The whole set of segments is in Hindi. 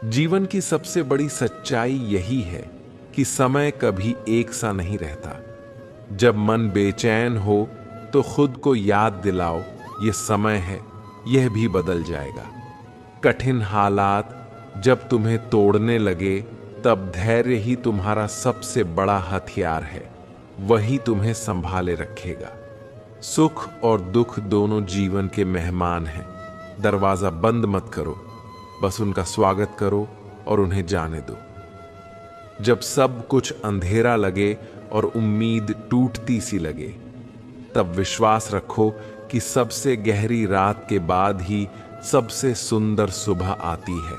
जीवन की सबसे बड़ी सच्चाई यही है कि समय कभी एक सा नहीं रहता। जब मन बेचैन हो तो खुद को याद दिलाओ, ये समय है, यह भी बदल जाएगा। कठिन हालात जब तुम्हें तोड़ने लगे, तब धैर्य ही तुम्हारा सबसे बड़ा हथियार है, वही तुम्हें संभाले रखेगा। सुख और दुख दोनों जीवन के मेहमान हैं। दरवाजा बंद मत करो, बस उनका स्वागत करो और उन्हें जाने दो। जब सब कुछ अंधेरा लगे और उम्मीद टूटती सी लगे, तब विश्वास रखो कि सबसे गहरी रात के बाद ही सबसे सुंदर सुबह आती है।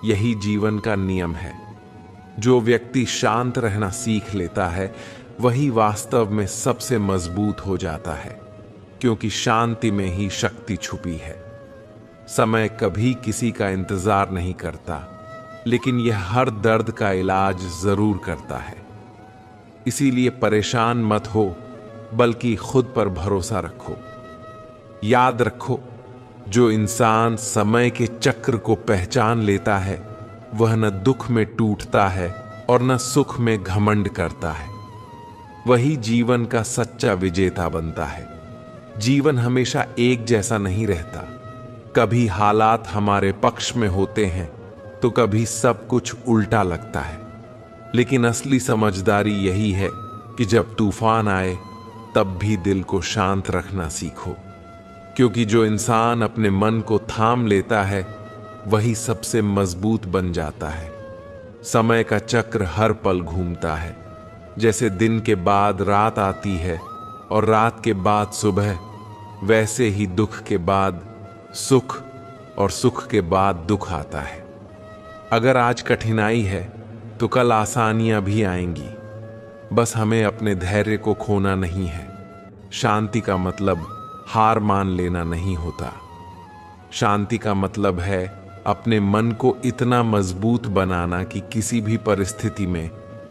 यही जीवन का नियम है। जो व्यक्ति शांत रहना सीख लेता है, वही वास्तव में सबसे मजबूत हो जाता है, क्योंकि शांति में ही शक्ति छुपी है। समय कभी किसी का इंतजार नहीं करता, लेकिन यह हर दर्द का इलाज जरूर करता है। इसीलिए परेशान मत हो, बल्कि खुद पर भरोसा रखो। याद रखो, जो इंसान समय के चक्र को पहचान लेता है, वह न दुख में टूटता है और न सुख में घमंड करता है। वही जीवन का सच्चा विजेता बनता है। जीवन हमेशा एक जैसा नहीं रहता। कभी हालात हमारे पक्ष में होते हैं तो कभी सब कुछ उल्टा लगता है। लेकिन असली समझदारी यही है कि जब तूफान आए, तब भी दिल को शांत रखना सीखो, क्योंकि जो इंसान अपने मन को थाम लेता है, वही सबसे मजबूत बन जाता है। समय का चक्र हर पल घूमता है। जैसे दिन के बाद रात आती है और रात के बाद सुबह, वैसे ही दुख के बाद सुख और सुख के बाद दुख आता है। अगर आज कठिनाई है तो कल आसानियां भी आएंगी। बस हमें अपने धैर्य को खोना नहीं है। शांति का मतलब हार मान लेना नहीं होता। शांति का मतलब है अपने मन को इतना मजबूत बनाना कि किसी भी परिस्थिति में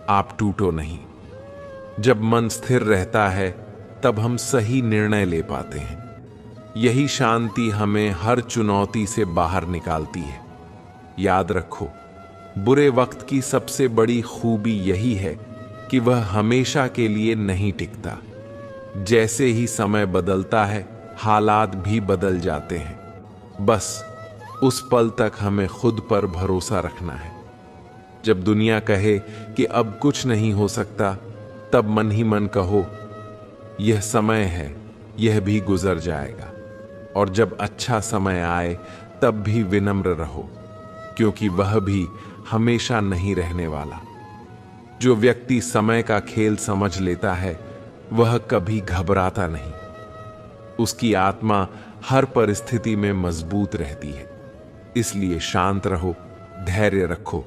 आप टूटो नहीं। जब मन स्थिर रहता है, तब हम सही निर्णय ले पाते हैं। यही शांति हमें हर चुनौती से बाहर निकालती है। याद रखो, बुरे वक्त की सबसे बड़ी खूबी यही है कि वह हमेशा के लिए नहीं टिकता। जैसे ही समय बदलता है, हालात भी बदल जाते हैं। बस उस पल तक हमें खुद पर भरोसा रखना है। जब दुनिया कहे कि अब कुछ नहीं हो सकता, तब मन ही मन कहो, यह समय है, यह भी गुजर जाएगा। और जब अच्छा समय आए, तब भी विनम्र रहो, क्योंकि वह भी हमेशा नहीं रहने वाला। जो व्यक्ति समय का खेल समझ लेता है, वह कभी घबराता नहीं। उसकी आत्मा हर परिस्थिति में मजबूत रहती है। इसलिए शांत रहो, धैर्य रखो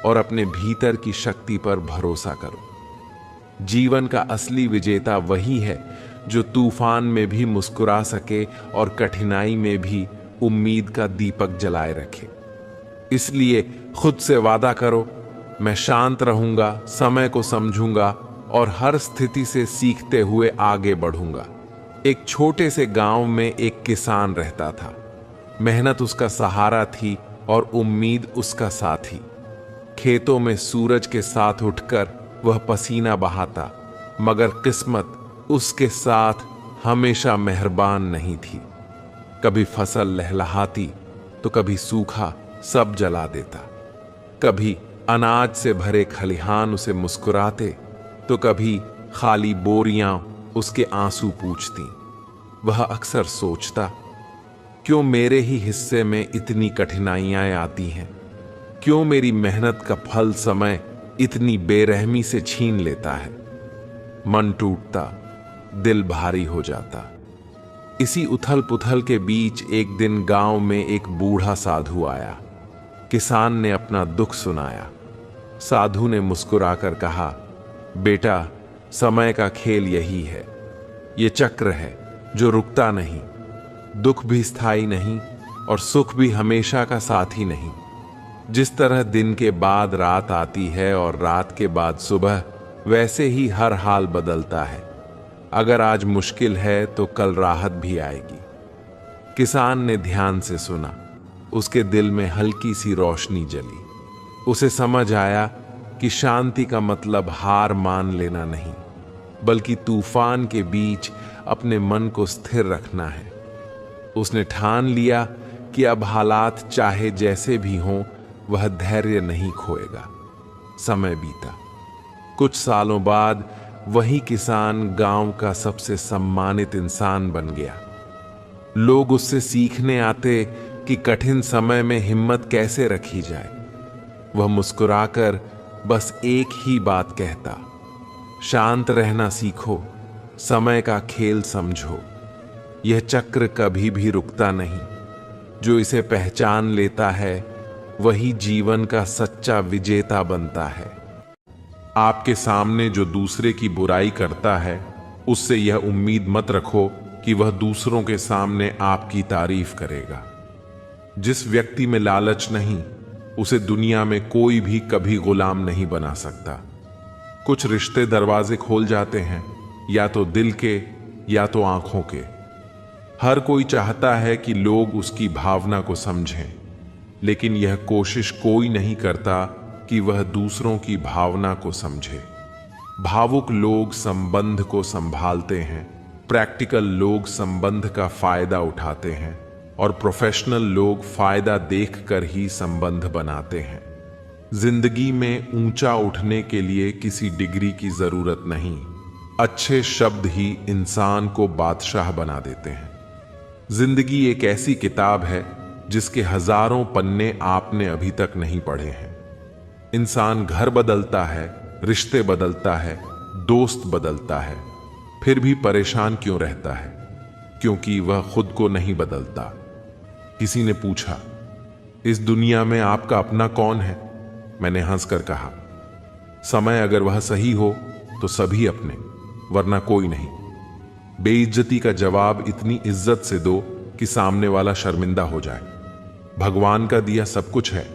और अपने भीतर की शक्ति पर भरोसा करो। जीवन का असली विजेता वही है जो तूफान में भी मुस्कुरा सके और कठिनाई में भी उम्मीद का दीपक जलाए रखे। इसलिए खुद से वादा करो, मैं शांत रहूंगा, समय को समझूंगा और हर स्थिति से सीखते हुए आगे बढ़ूंगा। एक छोटे से गांव में एक किसान रहता था। मेहनत उसका सहारा थी और उम्मीद उसका साथी। खेतों में सूरज के साथ उठकर वह पसीना बहाता, मगर किस्मत उसके साथ हमेशा मेहरबान नहीं थी। कभी फसल लहलहाती तो कभी सूखा सब जला देता। कभी अनाज से भरे खलिहान उसे मुस्कुराते तो कभी खाली बोरियां उसके आंसू पूछती। वह अक्सर सोचता, क्यों मेरे ही हिस्से में इतनी कठिनाइयां आती हैं? क्यों मेरी मेहनत का फल समय इतनी बेरहमी से छीन लेता है? मन टूटता, दिल भारी हो जाता। इसी उथल पुथल के बीच एक दिन गांव में एक बूढ़ा साधु आया। किसान ने अपना दुख सुनाया। साधु ने मुस्कुराकर कहा, बेटा, समय का खेल यही है। ये चक्र है जो रुकता नहीं। दुख भी स्थायी नहीं और सुख भी हमेशा का साथी नहीं। जिस तरह दिन के बाद रात आती है और रात के बाद सुबह, वैसे ही हर हाल बदलता है। अगर आज मुश्किल है तो कल राहत भी आएगी। किसान ने ध्यान से सुना। उसके दिल में हल्की सी रोशनी जली। उसे समझ आया कि शांति का मतलब हार मान लेना नहीं, बल्कि तूफान के बीच अपने मन को स्थिर रखना है। उसने ठान लिया कि अब हालात चाहे जैसे भी हों, वह धैर्य नहीं खोएगा। समय बीता। कुछ सालों बाद वही किसान गांव का सबसे सम्मानित इंसान बन गया। लोग उससे सीखने आते कि कठिन समय में हिम्मत कैसे रखी जाए। वह मुस्कुराकर बस एक ही बात कहता, शांत रहना सीखो, समय का खेल समझो। यह चक्र कभी भी रुकता नहीं। जो इसे पहचान लेता है वही जीवन का सच्चा विजेता बनता है। आपके सामने जो दूसरे की बुराई करता है, उससे यह उम्मीद मत रखो कि वह दूसरों के सामने आपकी तारीफ करेगा। जिस व्यक्ति में लालच नहीं, उसे दुनिया में कोई भी कभी गुलाम नहीं बना सकता। कुछ रिश्ते दरवाजे खोल जाते हैं, या तो दिल के या तो आंखों के। हर कोई चाहता है कि लोग उसकी भावना को समझें, लेकिन यह कोशिश कोई नहीं करता कि वह दूसरों की भावना को समझे। भावुक लोग संबंध को संभालते हैं, प्रैक्टिकल लोग संबंध का फायदा उठाते हैं, और प्रोफेशनल लोग फायदा देखकर ही संबंध बनाते हैं। जिंदगी में ऊंचा उठने के लिए किसी डिग्री की जरूरत नहीं, अच्छे शब्द ही इंसान को बादशाह बना देते हैं। जिंदगी एक ऐसी किताब है जिसके हजारों पन्ने आपने अभी तक नहीं पढ़े हैं। इंसान घर बदलता है, रिश्ते बदलता है, दोस्त बदलता है, फिर भी परेशान क्यों रहता है? क्योंकि वह खुद को नहीं बदलता। किसी ने पूछा, इस दुनिया में आपका अपना कौन है? मैंने हंसकर कहा, समय अगर वह सही हो तो सभी अपने, वरना कोई नहीं। बेइज्जती का जवाब इतनी इज्जत से दो कि सामने वाला शर्मिंदा हो जाए। भगवान का दिया सब कुछ है,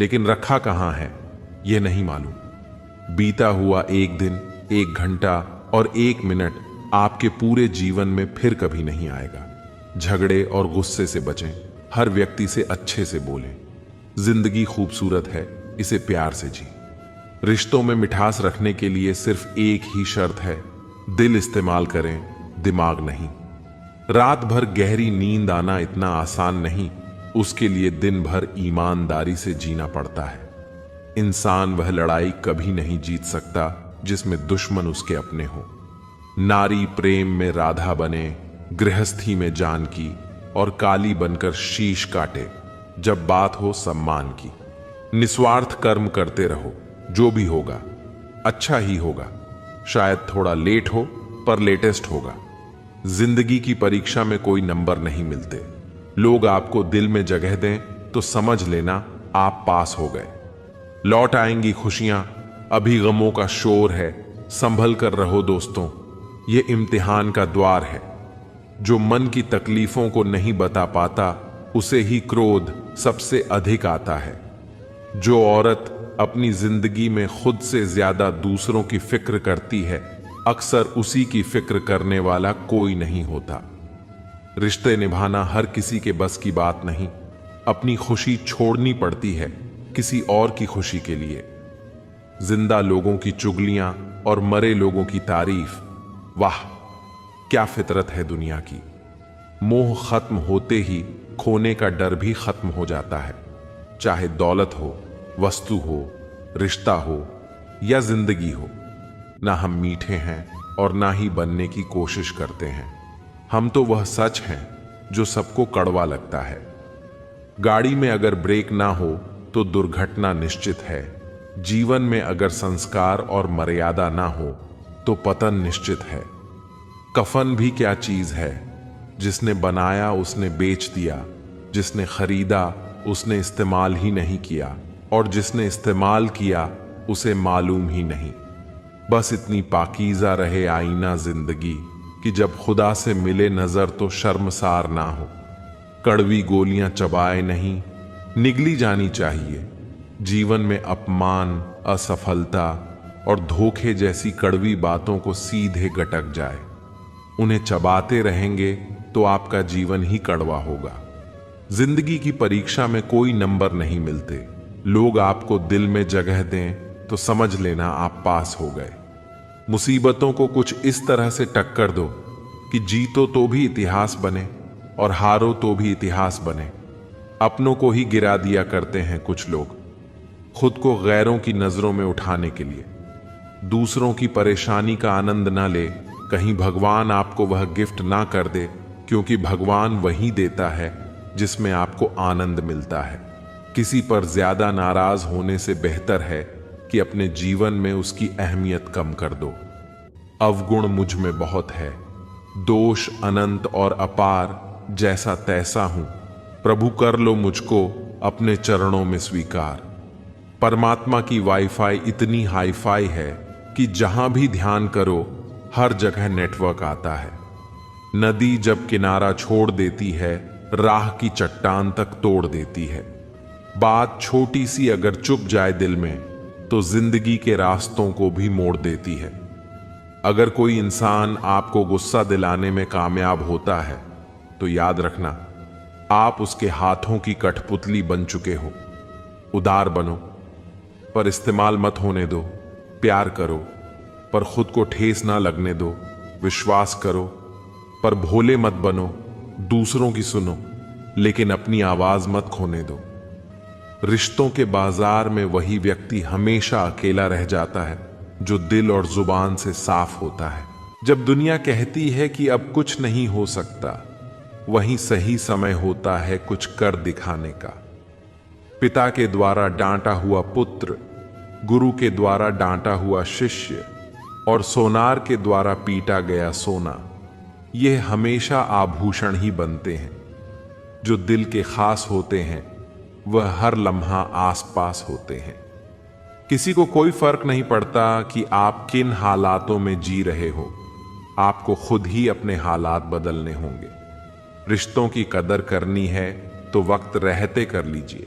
लेकिन रखा कहां है यह नहीं मालूम। बीता हुआ एक दिन, एक घंटा और एक मिनट आपके पूरे जीवन में फिर कभी नहीं आएगा। झगड़े और गुस्से से बचें, हर व्यक्ति से अच्छे से बोलें। जिंदगी खूबसूरत है, इसे प्यार से जी। रिश्तों में मिठास रखने के लिए सिर्फ एक ही शर्त है, दिल इस्तेमाल करें, दिमाग नहीं। रात भर गहरी नींद आना इतना आसान नहीं, उसके लिए दिन भर ईमानदारी से जीना पड़ता है। इंसान वह लड़ाई कभी नहीं जीत सकता जिसमें दुश्मन उसके अपने हो। नारी प्रेम में राधा बने, गृहस्थी में जानकी, और काली बनकर शीश काटे जब बात हो सम्मान की। निस्वार्थ कर्म करते रहो, जो भी होगा अच्छा ही होगा। शायद थोड़ा लेट हो, पर लेटेस्ट होगा। जिंदगी की परीक्षा में कोई नंबर नहीं मिलते। लोग आपको दिल में जगह दें तो समझ लेना आप पास हो गए। लौट आएंगी खुशियां, अभी गमों का शोर है। संभल कर रहो दोस्तों, ये इम्तिहान का द्वार है। जो मन की तकलीफों को नहीं बता पाता, उसे ही क्रोध सबसे अधिक आता है। जो औरत अपनी जिंदगी में खुद से ज्यादा दूसरों की फिक्र करती है, अक्सर उसी की फिक्र करने वाला कोई नहीं होता। रिश्ते निभाना हर किसी के बस की बात नहीं। अपनी खुशी छोड़नी पड़ती है किसी और की खुशी के लिए। जिंदा लोगों की चुगलियां और मरे लोगों की तारीफ, वाह क्या फितरत है दुनिया की। मोह खत्म होते ही खोने का डर भी खत्म हो जाता है। चाहे दौलत हो, वस्तु हो, रिश्ता हो या जिंदगी हो, ना हम मीठे हैं और ना ही बनने की कोशिश करते हैं। हम तो वह सच हैं जो सबको कड़वा लगता है। गाड़ी में अगर ब्रेक ना हो तो दुर्घटना निश्चित है। जीवन में अगर संस्कार और मर्यादा ना हो तो पतन निश्चित है। कफन भी क्या चीज है, जिसने बनाया उसने बेच दिया, जिसने खरीदा उसने इस्तेमाल ही नहीं किया, और जिसने इस्तेमाल किया उसे मालूम ही नहीं। बस इतनी पाकीज़ा रहे आईना जिंदगी कि जब खुदा से मिले नजर तो शर्मसार ना हो। कड़वी गोलियां चबाए नहीं, निगली जानी चाहिए। जीवन में अपमान, असफलता और धोखे जैसी कड़वी बातों को सीधे गटक जाए। उन्हें चबाते रहेंगे तो आपका जीवन ही कड़वा होगा। जिंदगी की परीक्षा में कोई नंबर नहीं मिलते। लोग आपको दिल में जगह दें तो समझ लेना आप पास हो गए। मुसीबतों को कुछ इस तरह से टक्कर दो कि जीतो तो भी इतिहास बने और हारो तो भी इतिहास बने। अपनों को ही गिरा दिया करते हैं कुछ लोग, खुद को गैरों की नजरों में उठाने के लिए। दूसरों की परेशानी का आनंद ना ले, कहीं भगवान आपको वह गिफ्ट ना कर दे, क्योंकि भगवान वही देता है जिसमें आपको आनंद मिलता है। किसी पर ज्यादा नाराज होने से बेहतर है कि अपने जीवन में उसकी अहमियत कम कर दो। अवगुण मुझ में बहुत है, दोष अनंत और अपार, जैसा तैसा हूं। प्रभु कर लो मुझको अपने चरणों में स्वीकार। परमात्मा की वाईफाई इतनी हाईफाई है कि जहां भी ध्यान करो हर जगह नेटवर्क आता है। नदी जब किनारा छोड़ देती है, राह की चट्टान तक तोड़ देती है। बात छोटी सी अगर चुप जाए दिल में तो जिंदगी के रास्तों को भी मोड़ देती है। अगर कोई इंसान आपको गुस्सा दिलाने में कामयाब होता है तो याद रखना आप उसके हाथों की कठपुतली बन चुके हो। उदार बनो पर इस्तेमाल मत होने दो। प्यार करो पर खुद को ठेस ना लगने दो। विश्वास करो पर भोले मत बनो। दूसरों की सुनो लेकिन अपनी आवाज मत खोने दो। रिश्तों के बाजार में वही व्यक्ति हमेशा अकेला रह जाता है जो दिल और जुबान से साफ होता है। जब दुनिया कहती है कि अब कुछ नहीं हो सकता, वहीं सही समय होता है कुछ कर दिखाने का। पिता के द्वारा डांटा हुआ पुत्र, गुरु के द्वारा डांटा हुआ शिष्य और सोनार के द्वारा पीटा गया सोना, यह हमेशा आभूषण ही बनते हैं। जो दिल के खास होते हैं वह हर लम्हा आसपास होते हैं। किसी को कोई फर्क नहीं पड़ता कि आप किन हालातों में जी रहे हो, आपको खुद ही अपने हालात बदलने होंगे। रिश्तों की कदर करनी है तो वक्त रहते कर लीजिए।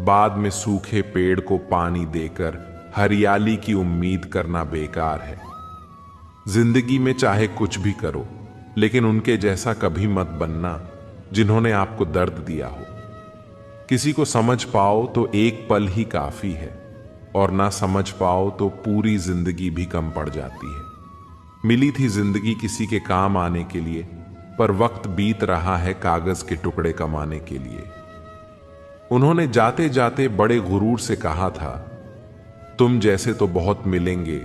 बाद में सूखे पेड़ को पानी देकर हरियाली की उम्मीद करना बेकार है। जिंदगी में चाहे कुछ भी करो, लेकिन उनके जैसा कभी मत बनना जिन्होंने आपको दर्द दिया हो। किसी को समझ पाओ तो एक पल ही काफी है, और ना समझ पाओ तो पूरी जिंदगी भी कम पड़ जाती है। मिली थी जिंदगी किसी के काम आने के लिए, पर वक्त बीत रहा है कागज के टुकड़े कमाने के लिए। उन्होंने जाते जाते बड़े गुरूर से कहा था, तुम जैसे तो बहुत मिलेंगे।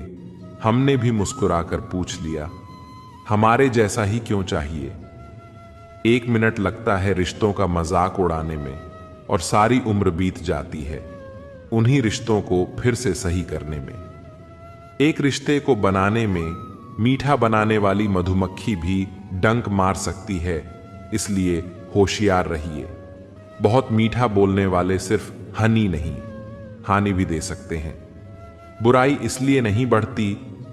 हमने भी मुस्कुराकर पूछ लिया, हमारे जैसा ही क्यों चाहिए। 1 मिनट लगता है रिश्तों का मजाक उड़ाने में और सारी उम्र बीत जाती है उन्हीं रिश्तों को फिर से सही करने में। एक रिश्ते को बनाने में मीठा बनाने वाली मधुमक्खी भी डंक मार सकती है, इसलिए होशियार रहिए। बहुत मीठा बोलने वाले सिर्फ हनी नहीं, हानि भी दे सकते हैं। बुराई इसलिए नहीं बढ़ती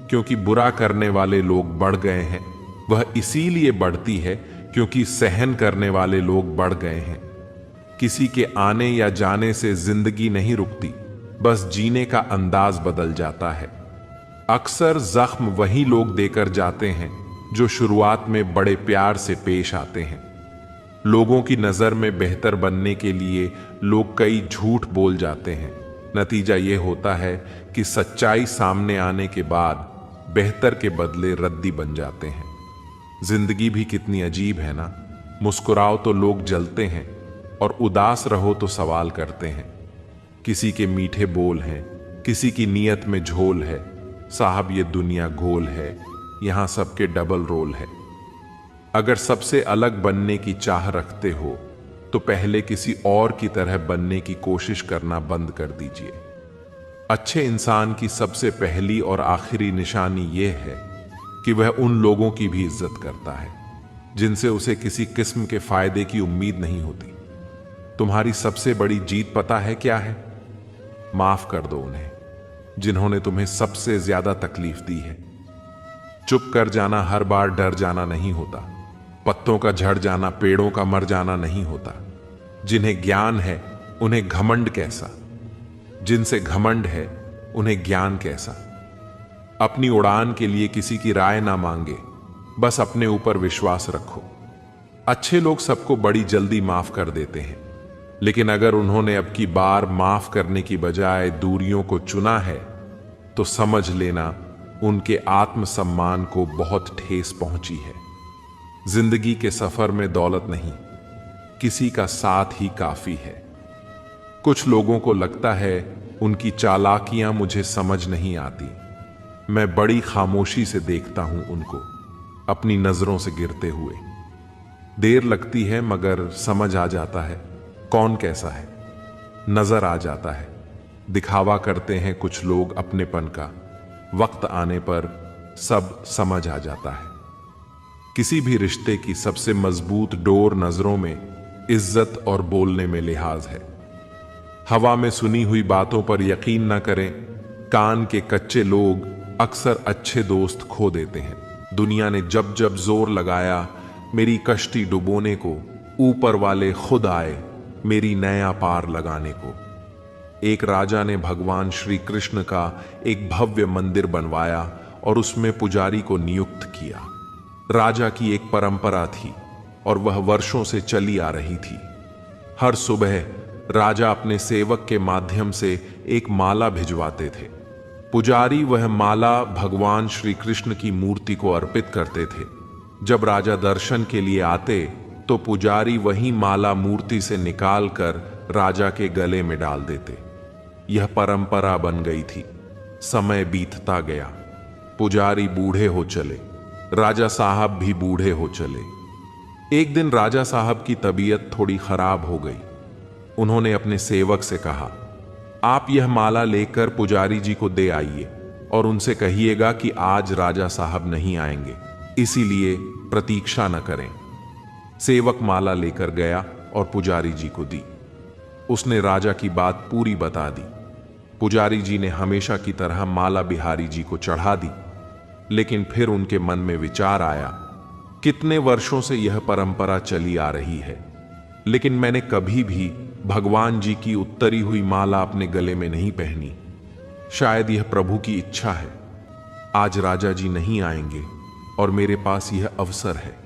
क्योंकि बुरा करने वाले लोग बढ़ गए हैं, वह इसीलिए बढ़ती है क्योंकि सहन करने वाले लोग बढ़ गए हैं। किसी के आने या जाने से जिंदगी नहीं रुकती, बस जीने का अंदाज बदल जाता है। अक्सर जख्म वही लोग देकर जाते हैं जो शुरुआत में बड़े प्यार से पेश आते हैं। लोगों की नजर में बेहतर बनने के लिए लोग कई झूठ बोल जाते हैं। नतीजा यह होता है कि सच्चाई सामने आने के बाद बेहतर के बदले रद्दी बन जाते हैं। जिंदगी भी कितनी अजीब है ना। मुस्कुराओ तो लोग जलते हैं और उदास रहो तो सवाल करते हैं। किसी के मीठे बोल हैं, किसी की नीयत में झोल है। साहब ये दुनिया गोल है, यहां सबके डबल रोल है। अगर सबसे अलग बनने की चाह रखते हो तो पहले किसी और की तरह बनने की कोशिश करना बंद कर दीजिए। अच्छे इंसान की सबसे पहली और आखिरी निशानी यह है कि वह उन लोगों की भी इज्जत करता है जिनसे उसे किसी किस्म के फायदे की उम्मीद नहीं होती। तुम्हारी सबसे बड़ी जीत पता है क्या है? माफ कर दो उन्हें जिन्होंने तुम्हें सबसे ज्यादा तकलीफ दी है। चुप कर जाना हर बार डर जाना नहीं होता। पत्तों का झड़ जाना पेड़ों का मर जाना नहीं होता। जिन्हें ज्ञान है उन्हें घमंड कैसा, जिनसे घमंड है उन्हें ज्ञान कैसा। अपनी उड़ान के लिए किसी की राय ना मांगे, बस अपने ऊपर विश्वास रखो। अच्छे लोग सबको बड़ी जल्दी माफ कर देते हैं, लेकिन अगर उन्होंने अब की बार माफ करने की बजाय दूरियों को चुना है तो समझ लेना उनके आत्मसम्मान को बहुत ठेस पहुंची है। जिंदगी के सफर में दौलत नहीं, किसी का साथ ही काफी है। कुछ लोगों को लगता है उनकी चालाकियां मुझे समझ नहीं आती। मैं बड़ी खामोशी से देखता हूं उनको, अपनी नजरों से गिरते हुए। देर लगती है मगर समझ आ जाता है कौन कैसा है। नजर आ जाता है। दिखावा करते हैं कुछ लोग अपनेपन का, वक्त आने पर सब समझ आ जाता है। किसी भी रिश्ते की सबसे मजबूत डोर नजरों में इज्जत और बोलने में लिहाज है। हवा में सुनी हुई बातों पर यकीन न करें। कान के कच्चे लोग अक्सर अच्छे दोस्त खो देते हैं। दुनिया ने जब जब जोर लगाया मेरी कश्ती डुबोने को, ऊपर वाले खुद आए मेरी नया पार लगाने को। एक राजा ने भगवान श्री कृष्ण का एक भव्य मंदिर बनवाया और उसमें पुजारी को नियुक्त किया। राजा की एक परंपरा थी और वह वर्षों से चली आ रही थी। हर सुबह राजा अपने सेवक के माध्यम से एक माला भिजवाते थे। पुजारी वह माला भगवान श्री कृष्ण की मूर्ति को अर्पित करते थे। जब राजा दर्शन के लिए आते तो पुजारी वही माला मूर्ति से निकालकर राजा के गले में डाल देते। यह परंपरा बन गई थी। समय बीतता गया, पुजारी बूढ़े हो चले, राजा साहब भी बूढ़े हो चले। एक दिन राजा साहब की तबीयत थोड़ी खराब हो गई। उन्होंने अपने सेवक से कहा, आप यह माला लेकर पुजारी जी को दे आइए और उनसे कहिएगा कि आज राजा साहब नहीं आएंगे, इसीलिए प्रतीक्षा न करें। सेवक माला लेकर गया और पुजारी जी को दी। उसने राजा की बात पूरी बता दी। पुजारी जी ने हमेशा की तरह माला बिहारी जी को चढ़ा दी, लेकिन फिर उनके मन में विचार आया, कितने वर्षों से यह परंपरा चली आ रही है, लेकिन मैंने कभी भी भगवान जी की उत्तरी हुई माला अपने गले में नहीं पहनी। शायद यह प्रभु की इच्छा है। आज राजा जी नहीं आएंगे और मेरे पास यह अवसर है।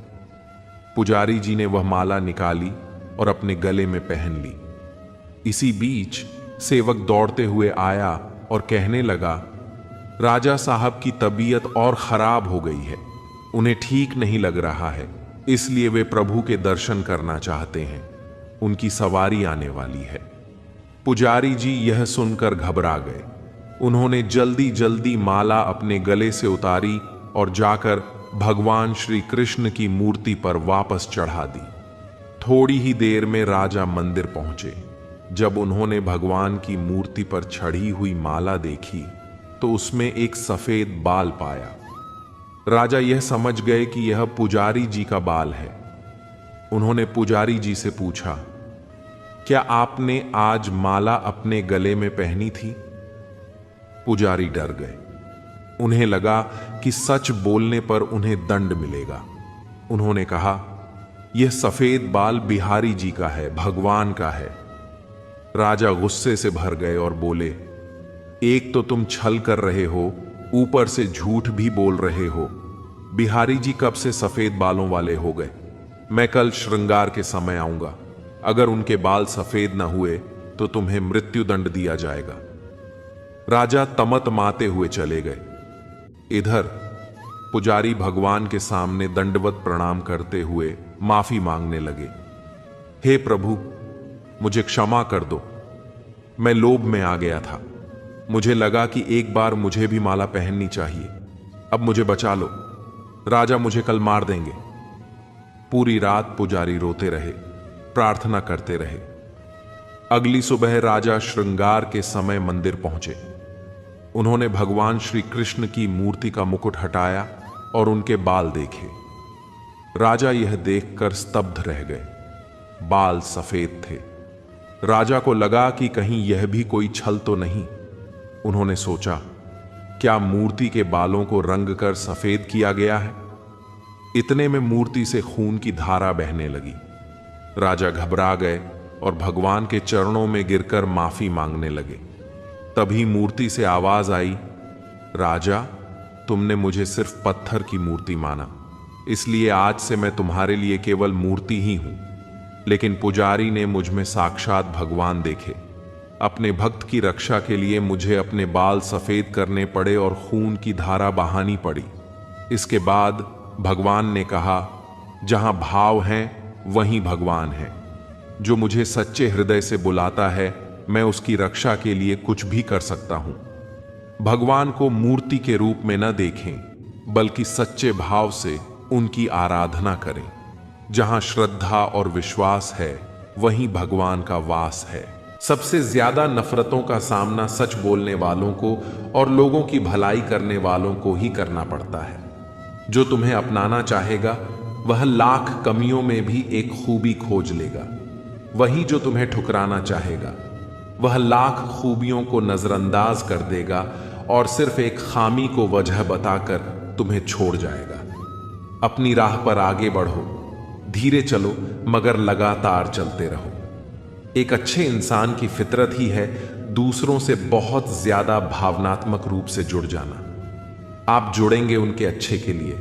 पुजारी जी ने वह माला निकाली और अपने गले में पहन ली। इसी बीच सेवक दौड़ते हुए आया और कहने लगा, राजा साहब की तबीयत और खराब हो गई है, उन्हें ठीक नहीं लग रहा है, इसलिए वे प्रभु के दर्शन करना चाहते हैं। उनकी सवारी आने वाली है। पुजारी जी यह सुनकर घबरा गए। उन्होंने जल्दी जल्दी माला अपने गले से उतारी और जाकर भगवान श्री कृष्ण की मूर्ति पर वापस चढ़ा दी। थोड़ी ही देर में राजा मंदिर पहुंचे। जब उन्होंने भगवान की मूर्ति पर चढ़ी हुई माला देखी तो उसमें एक सफेद बाल पाया। राजा यह समझ गए कि यह पुजारी जी का बाल है। उन्होंने पुजारी जी से पूछा, क्या आपने आज माला अपने गले में पहनी थी? पुजारी डर गए। उन्हें लगा कि सच बोलने पर उन्हें दंड मिलेगा। उन्होंने कहा, यह सफेद बाल बिहारी जी का है, भगवान का है। राजा गुस्से से भर गए और बोले, एक तो तुम छल कर रहे हो, ऊपर से झूठ भी बोल रहे हो। बिहारी जी कब से सफेद बालों वाले हो गए? मैं कल श्रृंगार के समय आऊंगा। अगर उनके बाल सफेद न हुए तो तुम्हें मृत्यु दंड दिया जाएगा। राजा तमतमाते हुए चले गए। इधर पुजारी भगवान के सामने दंडवत प्रणाम करते हुए माफी मांगने लगे। हे प्रभु, मुझे क्षमा कर दो। मैं लोभ में आ गया था। मुझे लगा कि एक बार मुझे भी माला पहननी चाहिए। अब मुझे बचा लो। राजा मुझे कल मार देंगे। पूरी रात पुजारी रोते रहे, प्रार्थना करते रहे। अगली सुबह राजा श्रृंगार के समय मंदिर पहुंचे। उन्होंने भगवान श्री कृष्ण की मूर्ति का मुकुट हटाया और उनके बाल देखे। राजा यह देखकर स्तब्ध रह गए। बाल सफेद थे। राजा को लगा कि कहीं यह भी कोई छल तो नहीं। उन्होंने सोचा, क्या मूर्ति के बालों को रंग कर सफेद किया गया है? इतने में मूर्ति से खून की धारा बहने लगी। राजा घबरा गए और भगवान के चरणों में गिरकर माफी मांगने लगे। तभी मूर्ति से आवाज आई, राजा, तुमने मुझे सिर्फ पत्थर की मूर्ति माना, इसलिए आज से मैं तुम्हारे लिए केवल मूर्ति ही हूं। लेकिन पुजारी ने मुझ में साक्षात भगवान देखे। अपने भक्त की रक्षा के लिए मुझे अपने बाल सफेद करने पड़े और खून की धारा बहानी पड़ी। इसके बाद भगवान ने कहा, जहां भाव हैं वहीं भगवान है। जो मुझे सच्चे हृदय से बुलाता है, मैं उसकी रक्षा के लिए कुछ भी कर सकता हूं। भगवान को मूर्ति के रूप में न देखें, बल्कि सच्चे भाव से उनकी आराधना करें। जहां श्रद्धा और विश्वास है, वहीं भगवान का वास है। सबसे ज्यादा नफरतों का सामना सच बोलने वालों को और लोगों की भलाई करने वालों को ही करना पड़ता है। जो तुम्हें अपनाना चाहेगा, वह लाख कमियों में भी एक खूबी खोज लेगा। वही जो तुम्हें ठुकराना चाहेगा, वह लाख खूबियों को नजरअंदाज कर देगा और सिर्फ एक खामी को वजह बताकर तुम्हें छोड़ जाएगा। अपनी राह पर आगे बढ़ो, धीरे चलो मगर लगातार चलते रहो। एक अच्छे इंसान की फितरत ही है दूसरों से बहुत ज्यादा भावनात्मक रूप से जुड़ जाना। आप जुड़ेंगे उनके अच्छे के लिए,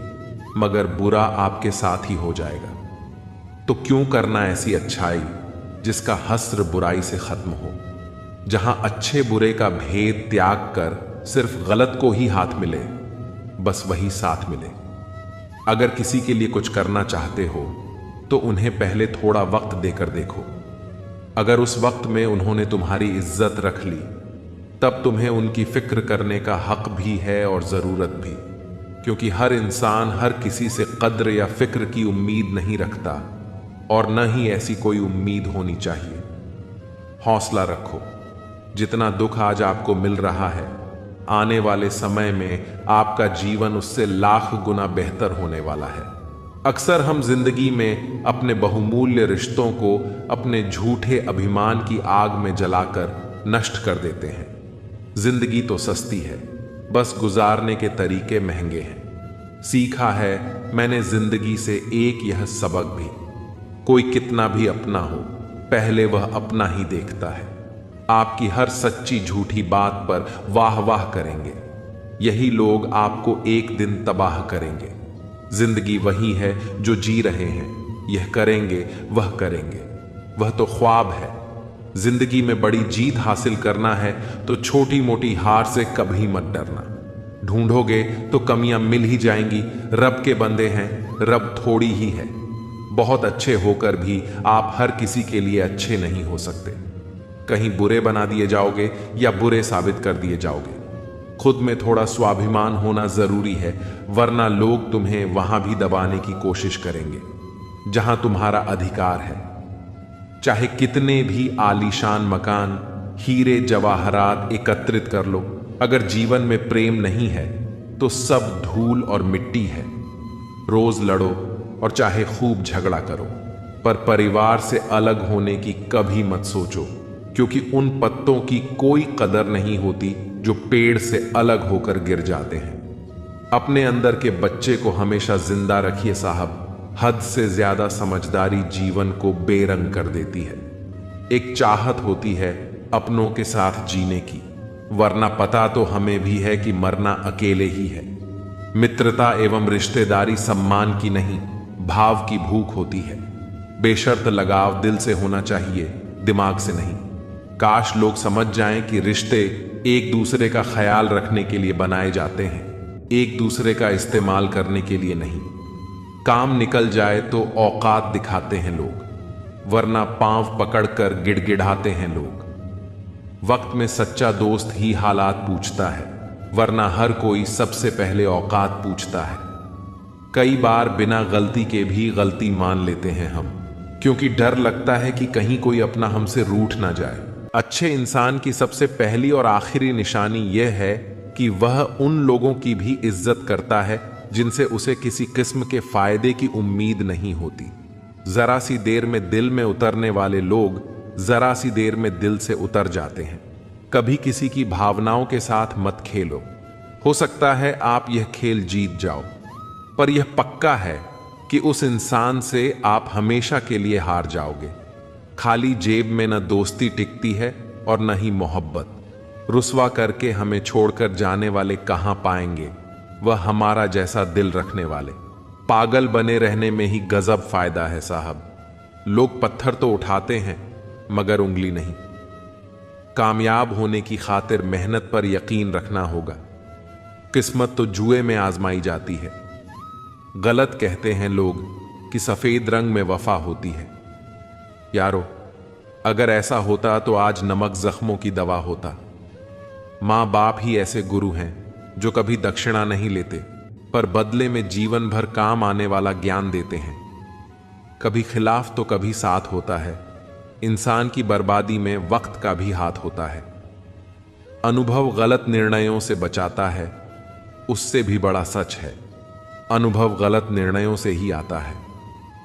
मगर बुरा आपके साथ ही हो जाएगा। तो क्यों करना ऐसी अच्छाई जिसका हस्र बुराई से खत्म हो। जहां अच्छे बुरे का भेद त्याग कर सिर्फ गलत को ही हाथ मिले, बस वही साथ मिले। अगर किसी के लिए कुछ करना चाहते हो तो उन्हें पहले थोड़ा वक्त देकर देखो। अगर उस वक्त में उन्होंने तुम्हारी इज्जत रख ली, तब तुम्हें उनकी फिक्र करने का हक भी है और जरूरत भी। क्योंकि हर इंसान हर किसी से कद्र या फिक्र की उम्मीद नहीं रखता, और न ही ऐसी कोई उम्मीद होनी चाहिए। हौसला रखो। जितना दुख आज आपको मिल रहा है, आने वाले समय में आपका जीवन उससे लाख गुना बेहतर होने वाला है। अक्सर हम जिंदगी में अपने बहुमूल्य रिश्तों को अपने झूठे अभिमान की आग में जलाकर नष्ट कर देते हैं। जिंदगी तो सस्ती है, बस गुजारने के तरीके महंगे हैं। सीखा है मैंने जिंदगी से एक यह सबक भी, कोई कितना भी अपना हो, पहले वह अपना ही देखता है। आपकी हर सच्ची झूठी बात पर वाह वाह करेंगे, यही लोग आपको एक दिन तबाह करेंगे। जिंदगी वही है जो जी रहे हैं, यह करेंगे वह करेंगे, वह तो ख्वाब है। जिंदगी में बड़ी जीत हासिल करना है तो छोटी मोटी हार से कभी मत डरना। ढूंढोगे तो कमियां मिल ही जाएंगी। रब के बंदे हैं, रब थोड़ी ही है। बहुत अच्छे होकर भी आप हर किसी के लिए अच्छे नहीं हो सकते। कहीं बुरे बना दिए जाओगे या बुरे साबित कर दिए जाओगे। खुद में थोड़ा स्वाभिमान होना जरूरी है, वरना लोग तुम्हें वहां भी दबाने की कोशिश करेंगे जहां तुम्हारा अधिकार है। चाहे कितने भी आलीशान मकान, हीरे जवाहरात एकत्रित कर लो, अगर जीवन में प्रेम नहीं है तो सब धूल और मिट्टी है। रोज लड़ो और चाहे खूब झगड़ा करो, पर परिवार से अलग होने की कभी मत सोचो, क्योंकि उन पत्तों की कोई कदर नहीं होती जो पेड़ से अलग होकर गिर जाते हैं। अपने अंदर के बच्चे को हमेशा जिंदा रखिए साहब। हद से ज्यादा समझदारी जीवन को बेरंग कर देती है। एक चाहत होती है अपनों के साथ जीने की, वरना पता तो हमें भी है कि मरना अकेले ही है। मित्रता एवं रिश्तेदारी सम्मान की नहीं, भाव की भूख होती है। बेशर्त लगाव दिल से होना चाहिए, दिमाग से नहीं। काश लोग समझ जाएं कि रिश्ते एक दूसरे का ख्याल रखने के लिए बनाए जाते हैं, एक दूसरे का इस्तेमाल करने के लिए नहीं। काम निकल जाए तो औकात दिखाते हैं लोग, वरना पांव पकड़कर गिड़गिड़ाते हैं लोग। वक्त में सच्चा दोस्त ही हालात पूछता है, वरना हर कोई सबसे पहले औकात पूछता है। कई बार बिना गलती के भी गलती मान लेते हैं हम, क्योंकि डर लगता है कि कहीं कोई अपना हमसे रूठ ना जाए। अच्छे इंसान की सबसे पहली और आखिरी निशानी यह है कि वह उन लोगों की भी इज्जत करता है जिनसे उसे किसी किस्म के फायदे की उम्मीद नहीं होती। जरा सी देर में दिल में उतरने वाले लोग जरा सी देर में दिल से उतर जाते हैं। कभी किसी की भावनाओं के साथ मत खेलो। हो सकता है आप यह खेल जीत जाओ, पर यह पक्का है कि उस इंसान से आप हमेशा के लिए हार जाओगे। खाली जेब में न दोस्ती टिकती है और न ही मोहब्बत। रुसवा करके हमें छोड़कर जाने वाले कहां पाएंगे वह हमारा जैसा दिल रखने वाले। पागल बने रहने में ही गजब फायदा है साहब। लोग पत्थर तो उठाते हैं मगर उंगली नहीं। कामयाब होने की खातिर मेहनत पर यकीन रखना होगा। किस्मत तो जुए में आजमाई जाती है। गलत कहते हैं लोग कि सफेद रंग में वफा होती है। यारो, अगर ऐसा होता तो आज नमक जख्मों की दवा होता। मां बाप ही ऐसे गुरु हैं जो कभी दक्षिणा नहीं लेते पर बदले में जीवन भर काम आने वाला ज्ञान देते हैं। कभी खिलाफ तो कभी साथ होता है। इंसान की बर्बादी में वक्त का भी हाथ होता है। अनुभव गलत निर्णयों से बचाता है, उससे भी बड़ा सच है अनुभव गलत निर्णयों से ही आता है।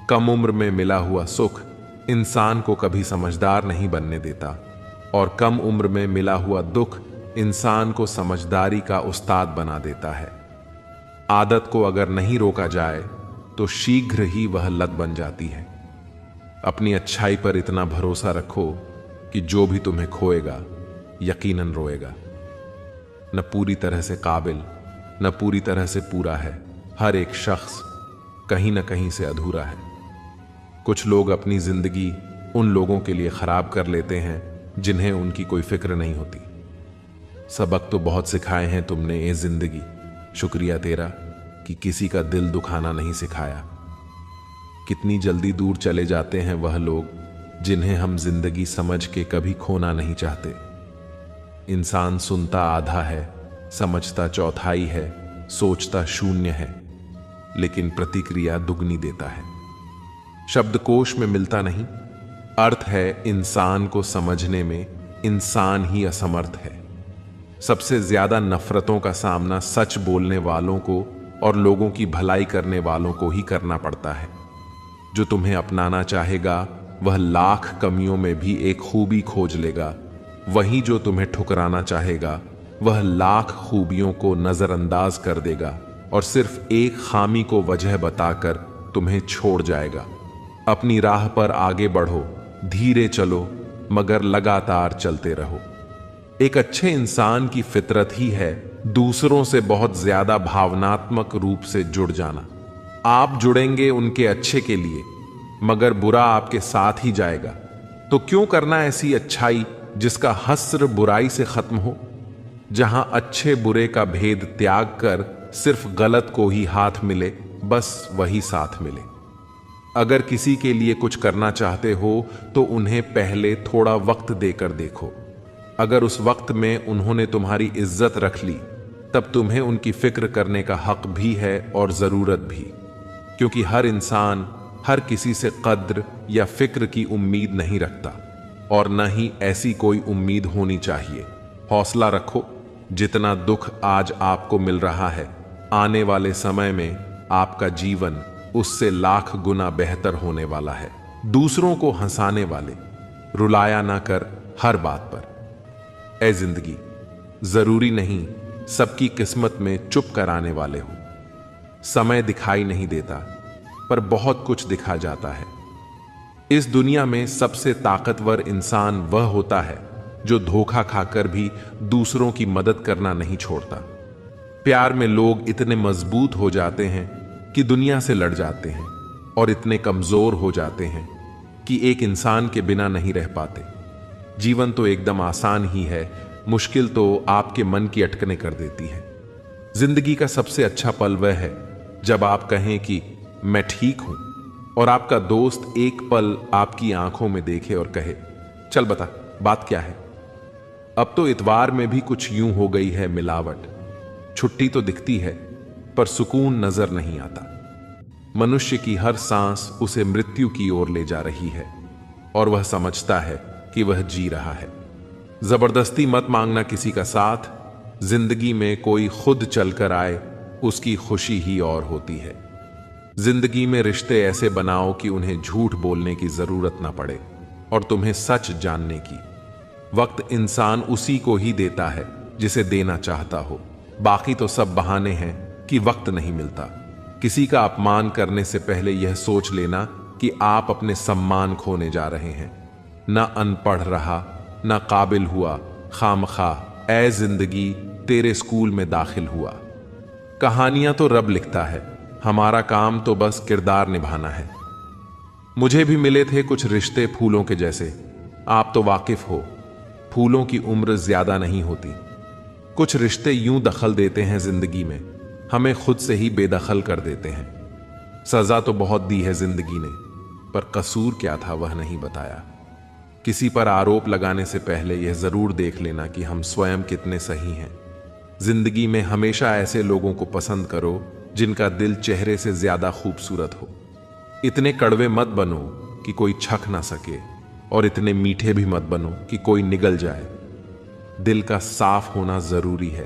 कम उम्र में मिला हुआ सुख इंसान को कभी समझदार नहीं बनने देता और कम उम्र में मिला हुआ दुख इंसान को समझदारी का उस्ताद बना देता है। आदत को अगर नहीं रोका जाए तो शीघ्र ही वह लत बन जाती है। अपनी अच्छाई पर इतना भरोसा रखो कि जो भी तुम्हें खोएगा यकीनन रोएगा। न पूरी तरह से काबिल न पूरी तरह से पूरा है। हर एक शख्स कहीं न कहीं से अधूरा है। कुछ लोग अपनी जिंदगी उन लोगों के लिए खराब कर लेते हैं जिन्हें उनकी कोई फिक्र नहीं होती। सबक तो बहुत सिखाए हैं तुमने ये जिंदगी, शुक्रिया तेरा कि किसी का दिल दुखाना नहीं सिखाया। कितनी जल्दी दूर चले जाते हैं वह लोग जिन्हें हम जिंदगी समझ के कभी खोना नहीं चाहते। इंसान सुनता आधा है, समझता चौथाई है, सोचता शून्य है, लेकिन प्रतिक्रिया दुगनी देता है। शब्दकोश में मिलता नहीं, अर्थ है इंसान को समझने में इंसान ही असमर्थ है। सबसे ज्यादा नफरतों का सामना सच बोलने वालों को और लोगों की भलाई करने वालों को ही करना पड़ता है। जो तुम्हें अपनाना चाहेगा वह लाख कमियों में भी एक खूबी खोज लेगा। वहीं जो तुम्हें ठुकराना चाहेगा वह लाख खूबियों को नजरअंदाज कर देगा और सिर्फ एक खामी को वजह बताकर तुम्हें छोड़ जाएगा। अपनी राह पर आगे बढ़ो, धीरे चलो मगर लगातार चलते रहो। एक अच्छे इंसान की फितरत ही है दूसरों से बहुत ज्यादा भावनात्मक रूप से जुड़ जाना। आप जुड़ेंगे उनके अच्छे के लिए मगर बुरा आपके साथ ही जाएगा। तो क्यों करना ऐसी अच्छाई जिसका हस्र बुराई से खत्म हो। जहां अच्छे बुरे का भेद त्याग कर सिर्फ गलत को ही हाथ मिले, बस वही साथ मिले। अगर किसी के लिए कुछ करना चाहते हो तो उन्हें पहले थोड़ा वक्त देकर देखो। अगर उस वक्त में उन्होंने तुम्हारी इज्जत रख ली तब तुम्हें उनकी फिक्र करने का हक भी है और जरूरत भी, क्योंकि हर इंसान हर किसी से कद्र या फिक्र की उम्मीद नहीं रखता और न ही ऐसी कोई उम्मीद होनी चाहिए। हौसला रखो, जितना दुख आज आपको मिल रहा है आने वाले समय में आपका जीवन उससे लाख गुना बेहतर होने वाला है। दूसरों को हंसाने वाले, रुलाया ना कर हर बात पर। ऐ जिंदगी, जरूरी नहीं सबकी किस्मत में चुप कराने वाले हो। समय दिखाई नहीं देता पर बहुत कुछ दिखा जाता है। इस दुनिया में सबसे ताकतवर इंसान वह होता है जो धोखा खाकर भी दूसरों की मदद करना नहीं छोड़ता। प्यार में लोग इतने मजबूत हो जाते हैं कि दुनिया से लड़ जाते हैं और इतने कमजोर हो जाते हैं कि एक इंसान के बिना नहीं रह पाते। जीवन तो एकदम आसान ही है, मुश्किल तो आपके मन की अटकने कर देती है। जिंदगी का सबसे अच्छा पल वह है जब आप कहें कि मैं ठीक हूं और आपका दोस्त एक पल आपकी आंखों में देखे और कहे, चल बता बात क्या है। अब तो इतवार में भी कुछ यूं हो गई है मिलावट। छुट्टी तो दिखती है पर सुकून नजर नहीं आता। मनुष्य की हर सांस उसे मृत्यु की ओर ले जा रही है और वह समझता है कि वह जी रहा है। जबरदस्ती मत मांगना किसी का साथ। जिंदगी में कोई खुद चलकर आए उसकी खुशी ही और होती है। जिंदगी में रिश्ते ऐसे बनाओ कि उन्हें झूठ बोलने की जरूरत ना पड़े और तुम्हें सच जानने की। वक्त इंसान उसी को ही देता है जिसे देना चाहता हो। बाकी तो सब बहाने हैं कि वक्त नहीं मिलता। किसी का अपमान करने से पहले यह सोच लेना कि आप अपने सम्मान खोने जा रहे हैं। ना अनपढ़ रहा, ना काबिल हुआ, खामखा ऐ जिंदगी तेरे स्कूल में दाखिल हुआ। कहानियां तो रब लिखता है हमारा काम तो बस किरदार निभाना है। मुझे भी मिले थे कुछ रिश्ते फूलों के जैसे। आप तो वाकिफ हो, फूलों की उम्र ज्यादा नहीं होती। कुछ रिश्ते यूं दखल देते हैं जिंदगी में, हमें खुद से ही बेदखल कर देते हैं। सजा तो बहुत दी है जिंदगी ने, पर कसूर क्या था वह नहीं बताया। किसी पर आरोप लगाने से पहले यह जरूर देख लेना कि हम स्वयं कितने सही हैं। जिंदगी में हमेशा ऐसे लोगों को पसंद करो जिनका दिल चेहरे से ज्यादा खूबसूरत हो। इतने कड़वे मत बनो कि कोई छक ना सके, और इतने मीठे भी मत बनो कि कोई निगल जाए। दिल का साफ होना जरूरी है,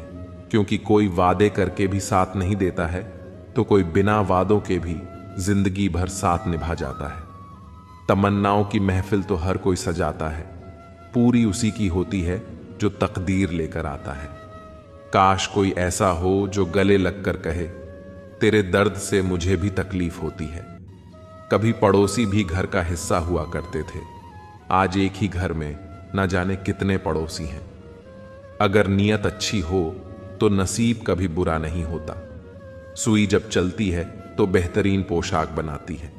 क्योंकि कोई वादे करके भी साथ नहीं देता है, तो कोई बिना वादों के भी जिंदगी भर साथ निभा जाता है। तमन्नाओं की महफिल तो हर कोई सजाता है, पूरी उसी की होती है जो तकदीर लेकर आता है। काश कोई ऐसा हो जो गले लगकर कहे, तेरे दर्द से मुझे भी तकलीफ होती है। कभी पड़ोसी भी घर का हिस्सा हुआ करते थे, आज एक ही घर में न जाने कितने पड़ोसी हैं। अगर नीयत अच्छी हो तो नसीब कभी बुरा नहीं होता। सुई जब चलती है तो बेहतरीन पोशाक बनाती है।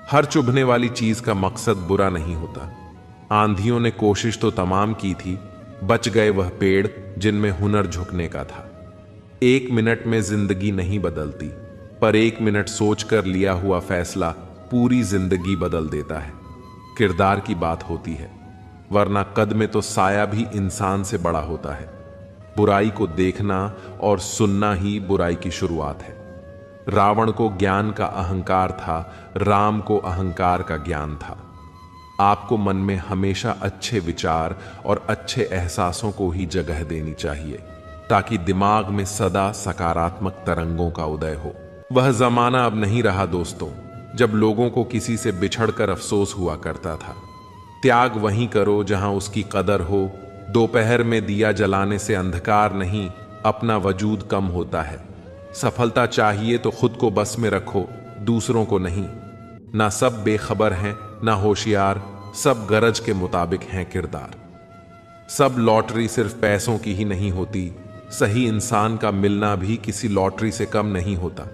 हर चुभने वाली चीज का मकसद बुरा नहीं होता। आंधियों ने कोशिश तो तमाम की थी, बच गए वह पेड़ जिनमें हुनर झुकने का था। 1 मिनट में जिंदगी नहीं बदलती, पर 1 मिनट सोचकर लिया हुआ फैसला पूरी जिंदगी बदल देता है। किरदार की बात होती है, वरना कद में तो साया भी इंसान से बड़ा होता है। बुराई को देखना और सुनना ही बुराई की शुरुआत है। रावण को ज्ञान का अहंकार था, राम को अहंकार का ज्ञान था। आपको मन में हमेशा अच्छे विचार और अच्छे एहसासों को ही जगह देनी चाहिए, ताकि दिमाग में सदा सकारात्मक तरंगों का उदय हो। वह जमाना अब नहीं रहा दोस्तों, जब लोगों को किसी से बिछड़कर अफसोस हुआ करता था। त्याग वहीं करो जहां उसकी कदर हो। दोपहर में दिया जलाने से अंधकार नहीं, अपना वजूद कम होता है। सफलता चाहिए तो खुद को बस में रखो, दूसरों को नहीं। ना सब बेखबर हैं, ना होशियार, सब गरज के मुताबिक हैं किरदार। सब लॉटरी सिर्फ पैसों की ही नहीं होती, सही इंसान का मिलना भी किसी लॉटरी से कम नहीं होता।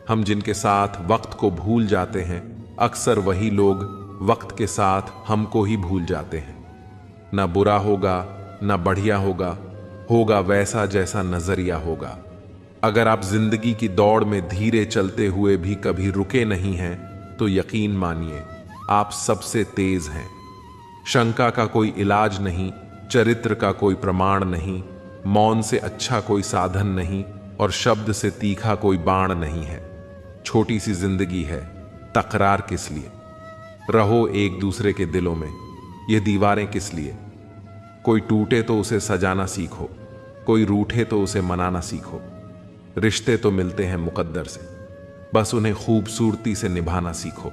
हम जिनके साथ वक्त को भूल जाते हैं, अक्सर वही लोग वक्त के साथ हमको ही भूल जाते हैं। ना बुरा होगा ना बढ़िया होगा, होगा वैसा जैसा नजरिया होगा। अगर आप जिंदगी की दौड़ में धीरे चलते हुए भी कभी रुके नहीं हैं, तो यकीन मानिए आप सबसे तेज हैं। शंका का कोई इलाज नहीं, चरित्र का कोई प्रमाण नहीं, मौन से अच्छा कोई साधन नहीं, और शब्द से तीखा कोई बाण नहीं है। छोटी सी जिंदगी है, तकरार किस लिए? रहो एक दूसरे के दिलों में, ये दीवारें किस लिए? कोई टूटे तो उसे सजाना सीखो, कोई रूठे तो उसे मनाना सीखो। रिश्ते तो मिलते हैं मुकद्दर से, बस उन्हें खूबसूरती से निभाना सीखो।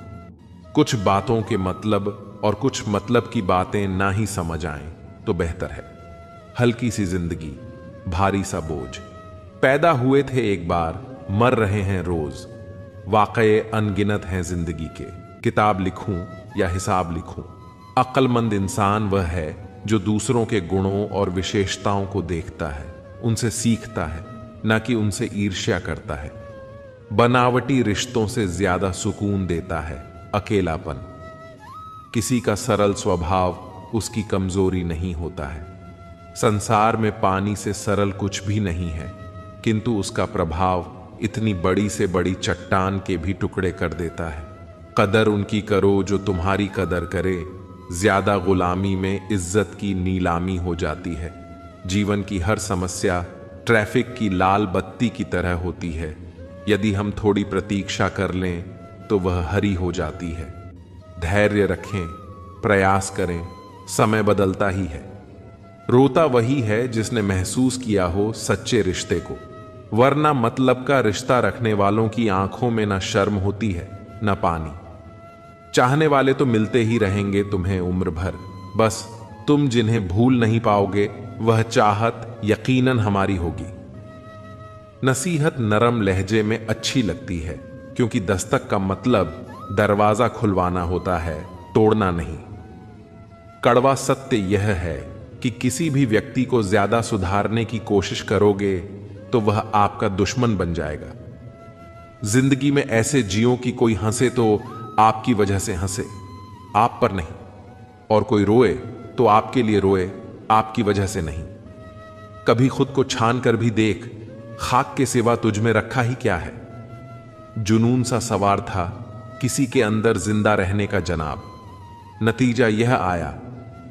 कुछ बातों के मतलब और कुछ मतलब की बातें ना ही समझ आएं तो बेहतर है। हल्की सी जिंदगी, भारी सा बोझ। पैदा हुए थे एक बार, मर रहे हैं रोज। वाक़ये अनगिनत हैं जिंदगी के, किताब लिखूं या हिसाब लिखूं। अक्लमंद इंसान वह है जो दूसरों के गुणों और विशेषताओं को देखता है, उनसे सीखता है, ना कि उनसे ईर्ष्या करता है। बनावटी रिश्तों से ज्यादा सुकून देता है अकेलापन। किसी का सरल स्वभाव उसकी कमजोरी नहीं होता है। संसार में पानी से सरल कुछ भी नहीं है, किंतु उसका प्रभाव इतनी बड़ी से बड़ी चट्टान के भी टुकड़े कर देता है। कदर उनकी करो जो तुम्हारी कदर करे, ज्यादा गुलामी में इज्जत की नीलामी हो जाती है। जीवन की हर समस्या ट्रैफिक की लाल बत्ती की तरह होती है, यदि हम थोड़ी प्रतीक्षा कर लें तो वह हरी हो जाती है। धैर्य रखें, प्रयास करें, समय बदलता ही है। रोता वही है जिसने महसूस किया हो सच्चे रिश्ते को, वरना मतलब का रिश्ता रखने वालों की आंखों में न शर्म होती है न पानी। चाहने वाले तो मिलते ही रहेंगे तुम्हें उम्र भर, बस तुम जिन्हें भूल नहीं पाओगे वह चाहत यकीनन हमारी होगी। नसीहत नरम लहजे में अच्छी लगती है, क्योंकि दस्तक का मतलब दरवाजा खुलवाना होता है, तोड़ना नहीं। कड़वा सत्य यह है कि किसी भी व्यक्ति को ज्यादा सुधारने की कोशिश करोगे तो वह आपका दुश्मन बन जाएगा। जिंदगी में ऐसे जियो कि कोई हंसे तो आपकी वजह से हंसे, आप पर नहीं, और कोई रोए तो आपके लिए रोए, आपकी वजह से नहीं। कभी खुद को छान कर भी देख, खाक के सिवा तुझ में रखा ही क्या है। जुनून सा सवार था किसी के अंदर जिंदा रहने का जनाब, नतीजा यह आया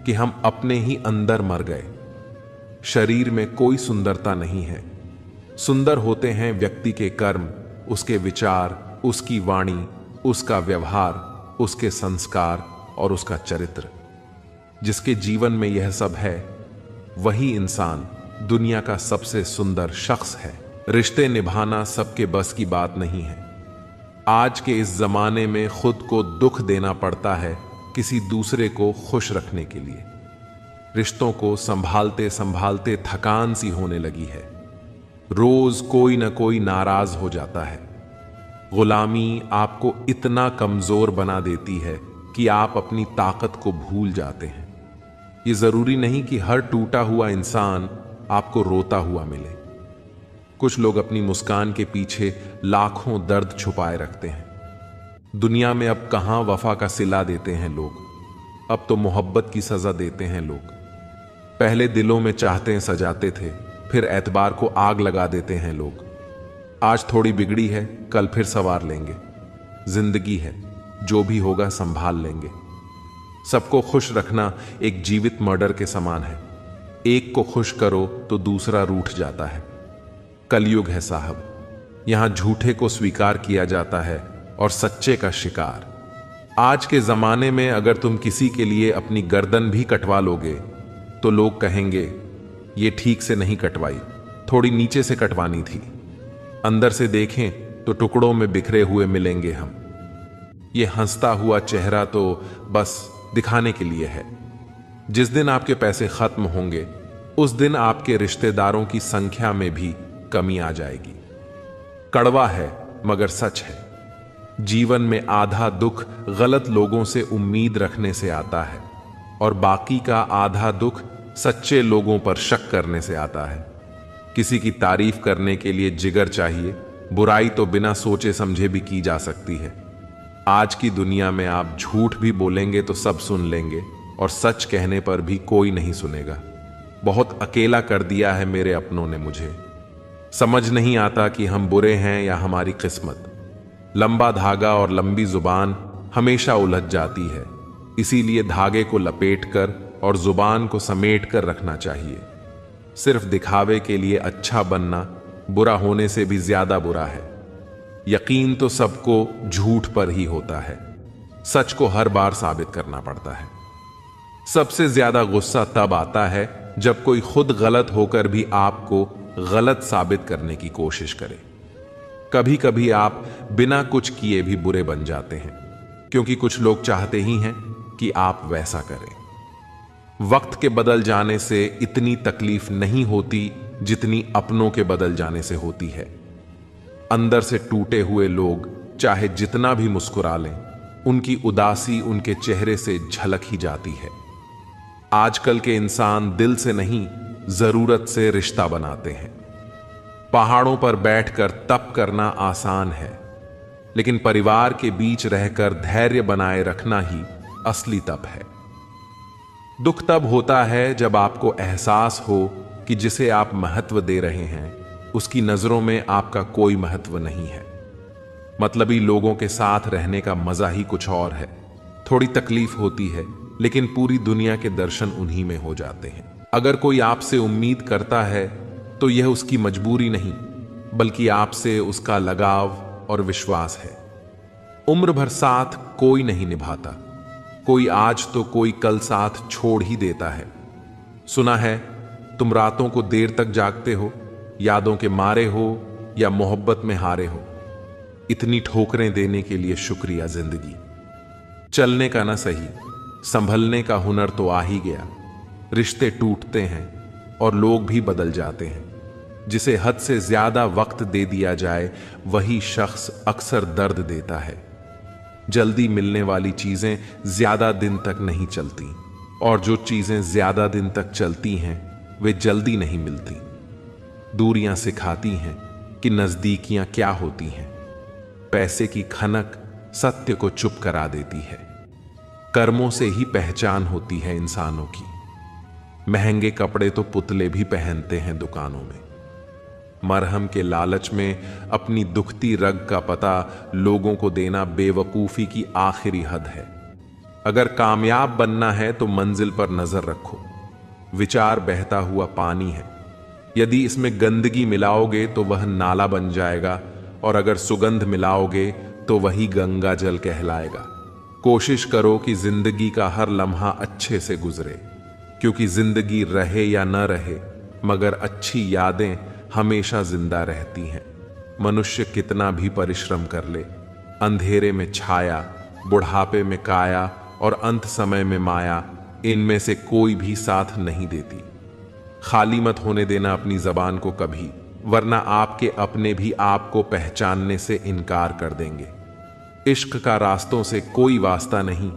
कि हम अपने ही अंदर मर गए। शरीर में कोई सुंदरता नहीं है, सुंदर होते हैं व्यक्ति के कर्म, उसके विचार, उसकी वाणी, उसका व्यवहार, उसके संस्कार और उसका चरित्र। जिसके जीवन में यह सब है वही इंसान दुनिया का सबसे सुंदर शख्स है। रिश्ते निभाना सबके बस की बात नहीं है। आज के इस जमाने में खुद को दुख देना पड़ता है किसी दूसरे को खुश रखने के लिए। रिश्तों को संभालते संभालते थकान सी होने लगी है। रोज कोई ना कोई नाराज हो जाता है। गुलामी आपको इतना कमजोर बना देती है कि आप अपनी ताकत को भूल जाते हैं। ये जरूरी नहीं कि हर टूटा हुआ इंसान आपको रोता हुआ मिले। कुछ लोग अपनी मुस्कान के पीछे लाखों दर्द छुपाए रखते हैं। दुनिया में अब कहां वफा का सिला देते हैं लोग, अब तो मोहब्बत की सजा देते हैं लोग। पहले दिलों में चाहते सजाते थे, फिर एतबार को आग लगा देते हैं लोग। आज थोड़ी बिगड़ी है, कल फिर सवार लेंगे। जिंदगी है, जो भी होगा संभाल लेंगे। सबको खुश रखना एक जीवित मर्डर के समान है। एक को खुश करो तो दूसरा रूठ जाता है। कलयुग है साहब, यहां झूठे को स्वीकार किया जाता है और सच्चे का शिकार। आज के जमाने में अगर तुम किसी के लिए अपनी गर्दन भी कटवा लोगे तो लोग कहेंगे ये ठीक से नहीं कटवाई, थोड़ी नीचे से कटवानी थी। अंदर से देखें तो टुकड़ों में बिखरे हुए मिलेंगे हम। ये हंसता हुआ चेहरा तो बस दिखाने के लिए है। जिस दिन आपके पैसे खत्म होंगे उस दिन आपके रिश्तेदारों की संख्या में भी कमी आ जाएगी। कड़वा है मगर सच है। जीवन में आधा दुख गलत लोगों से उम्मीद रखने से आता है और बाकी का आधा दुख सच्चे लोगों पर शक करने से आता है। किसी की तारीफ करने के लिए जिगर चाहिए, बुराई तो बिना सोचे समझे भी की जा सकती है। आज की दुनिया में आप झूठ भी बोलेंगे तो सब सुन लेंगे और सच कहने पर भी कोई नहीं सुनेगा। बहुत अकेला कर दिया है मेरे अपनों ने मुझे। समझ नहीं आता कि हम बुरे हैं या हमारी किस्मत। लंबा धागा और लंबी जुबान हमेशा उलझ जाती है, इसीलिए धागे को लपेट कर और जुबान को समेट कर रखना चाहिए। सिर्फ दिखावे के लिए अच्छा बनना बुरा होने से भी ज्यादा बुरा है। यकीन तो सबको झूठ पर ही होता है, सच को हर बार साबित करना पड़ता है। सबसे ज्यादा गुस्सा तब आता है जब कोई खुद गलत होकर भी आपको गलत साबित करने की कोशिश करे। कभी कभी आप बिना कुछ किए भी बुरे बन जाते हैं, क्योंकि कुछ लोग चाहते ही हैं कि आप वैसा करें। वक्त के बदल जाने से इतनी तकलीफ नहीं होती जितनी अपनों के बदल जाने से होती है। अंदर से टूटे हुए लोग चाहे जितना भी मुस्कुरा लें, उनकी उदासी उनके चेहरे से झलक ही जाती है। आजकल के इंसान दिल से नहीं, जरूरत से रिश्ता बनाते हैं। पहाड़ों पर बैठकर तप करना आसान है, लेकिन परिवार के बीच रहकर धैर्य बनाए रखना ही असली तप है। दुख तब होता है जब आपको एहसास हो कि जिसे आप महत्व दे रहे हैं उसकी नजरों में आपका कोई महत्व नहीं है। मतलबी लोगों के साथ रहने का मजा ही कुछ और है। थोड़ी तकलीफ होती है, लेकिन पूरी दुनिया के दर्शन उन्हीं में हो जाते हैं। अगर कोई आपसे उम्मीद करता है तो यह उसकी मजबूरी नहीं, बल्कि आपसे उसका लगाव और विश्वास है। उम्र भर साथ कोई नहीं निभाता, कोई आज तो कोई कल साथ छोड़ ही देता है। सुना है तुम रातों को देर तक जागते हो, यादों के मारे हो या मोहब्बत में हारे हो। इतनी ठोकरें देने के लिए शुक्रिया जिंदगी। चलने का ना सही, संभलने का हुनर तो आ ही गया। रिश्ते टूटते हैं और लोग भी बदल जाते हैं। जिसे हद से ज्यादा वक्त दे दिया जाए वही शख्स अक्सर दर्द देता है। जल्दी मिलने वाली चीजें ज्यादा दिन तक नहीं चलती, और जो चीजें ज्यादा दिन तक चलती हैं वे जल्दी नहीं मिलती। दूरियां सिखाती हैं कि नजदीकियां क्या होती हैं। पैसे की खनक सत्य को चुप करा देती है। कर्मों से ही पहचान होती है इंसानों की। महंगे कपड़े तो पुतले भी पहनते हैं दुकानों में। मरहम के लालच में अपनी दुखती रग का पता लोगों को देना बेवकूफी की आखिरी हद है। अगर कामयाब बनना है तो मंजिल पर नजर रखो। विचार बहता हुआ पानी है, यदि इसमें गंदगी मिलाओगे तो वह नाला बन जाएगा, और अगर सुगंध मिलाओगे तो वही गंगा जल कहलाएगा। कोशिश करो कि जिंदगी का हर लम्हा अच्छे से गुजरे, क्योंकि जिंदगी रहे या न रहे मगर अच्छी यादें हमेशा जिंदा रहती हैं। मनुष्य कितना भी परिश्रम कर ले, अंधेरे में छाया, बुढ़ापे में काया और अंत समय में माया, इनमें से कोई भी साथ नहीं देती। खाली मत होने देना अपनी जबान को कभी, वरना आपके अपने भी आपको पहचानने से इनकार कर देंगे। इश्क का रास्तों से कोई वास्ता नहीं,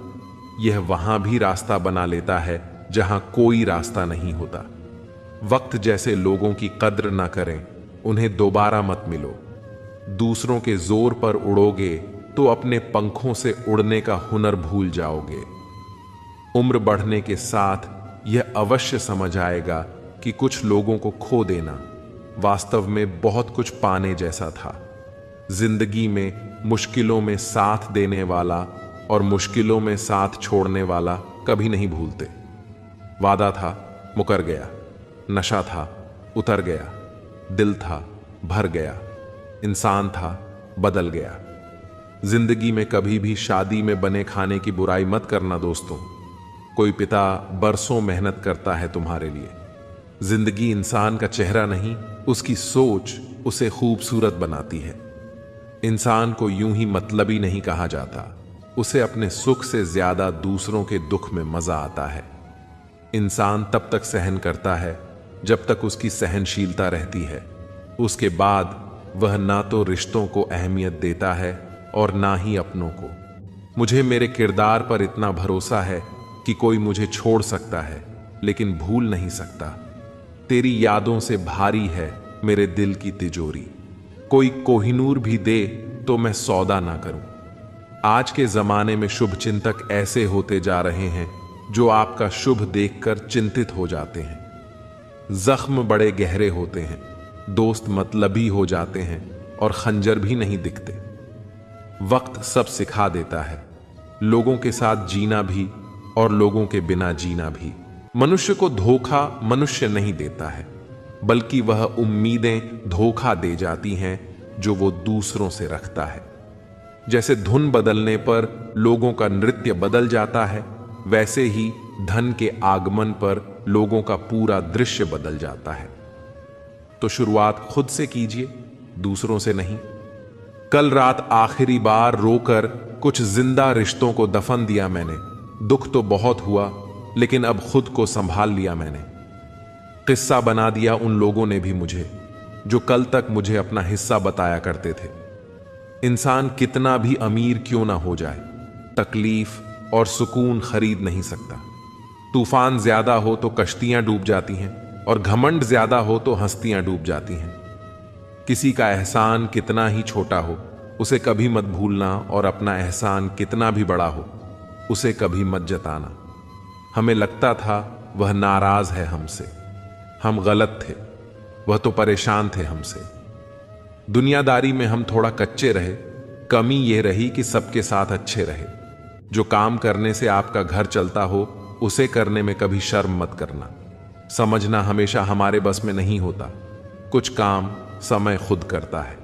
यह वहां भी रास्ता बना लेता है जहां कोई रास्ता नहीं होता। वक्त जैसे लोगों की कद्र ना करें, उन्हें दोबारा मत मिलो। दूसरों के जोर पर उड़ोगे तो अपने पंखों से उड़ने का हुनर भूल जाओगे। उम्र बढ़ने के साथ यह अवश्य समझ आएगा कि कुछ लोगों को खो देना वास्तव में बहुत कुछ पाने जैसा था। जिंदगी में मुश्किलों में साथ देने वाला और मुश्किलों में साथ छोड़ने वाला कभी नहीं भूलते। वादा था, मुकर गया। नशा था, उतर गया। दिल था, भर गया। इंसान था, बदल गया। जिंदगी में कभी भी शादी में बने खाने की बुराई मत करना दोस्तों। कोई पिता बरसों मेहनत करता है तुम्हारे लिए। जिंदगी इंसान का चेहरा नहीं, उसकी सोच उसे खूबसूरत बनाती है। इंसान को यूं ही मतलबी नहीं कहा जाता, उसे अपने सुख से ज्यादा दूसरों के दुख में मजा आता है। इंसान तब तक सहन करता है जब तक उसकी सहनशीलता रहती है। उसके बाद वह ना तो रिश्तों को अहमियत देता है और ना ही अपनों को। मुझे मेरे किरदार पर इतना भरोसा है कि कोई मुझे छोड़ सकता है लेकिन भूल नहीं सकता। तेरी यादों से भारी है मेरे दिल की तिजोरी। कोई कोहिनूर भी दे तो मैं सौदा ना करूं। आज के जमाने में शुभ चिंतक ऐसे होते जा रहे हैं जो आपका शुभ देखकर चिंतित हो जाते हैं। जख्म बड़े गहरे होते हैं, दोस्त मतलबी हो जाते हैं और खंजर भी नहीं दिखते। वक्त सब सिखा देता है, लोगों के साथ जीना भी और लोगों के बिना जीना भी। मनुष्य को धोखा मनुष्य नहीं देता है, बल्कि वह उम्मीदें धोखा दे जाती हैं जो वो दूसरों से रखता है। जैसे धुन बदलने पर लोगों का नृत्य बदल जाता है, वैसे ही धन के आगमन पर लोगों का पूरा दृश्य बदल जाता है। तो शुरुआत खुद से कीजिए, दूसरों से नहीं। कल रात आखिरी बार रोकर कुछ जिंदा रिश्तों को दफन दिया मैंने। दुख तो बहुत हुआ, लेकिन अब खुद को संभाल लिया मैंने। किस्सा बना दिया उन लोगों ने भी मुझे, जो कल तक मुझे अपना हिस्सा बताया करते थे। इंसान कितना भी अमीर क्यों ना हो जाए, तकलीफ और सुकून खरीद नहीं सकता। तूफान ज्यादा हो तो कश्तियां डूब जाती हैं, और घमंड ज्यादा हो तो हस्तियां डूब जाती हैं। किसी का एहसान कितना ही छोटा हो, उसे कभी मत भूलना, और अपना एहसान कितना भी बड़ा हो, उसे कभी मत जताना। हमें लगता था वह नाराज है हमसे, हम गलत थे, वह तो परेशान थे हमसे। दुनियादारी में हम थोड़ा कच्चे रहे। कमी यह रही कि सबके साथ अच्छे रहे। जो काम करने से आपका घर चलता हो, उसे करने में कभी शर्म मत करना। समझना हमेशा हमारे बस में नहीं होता, कुछ काम समय खुद करता है।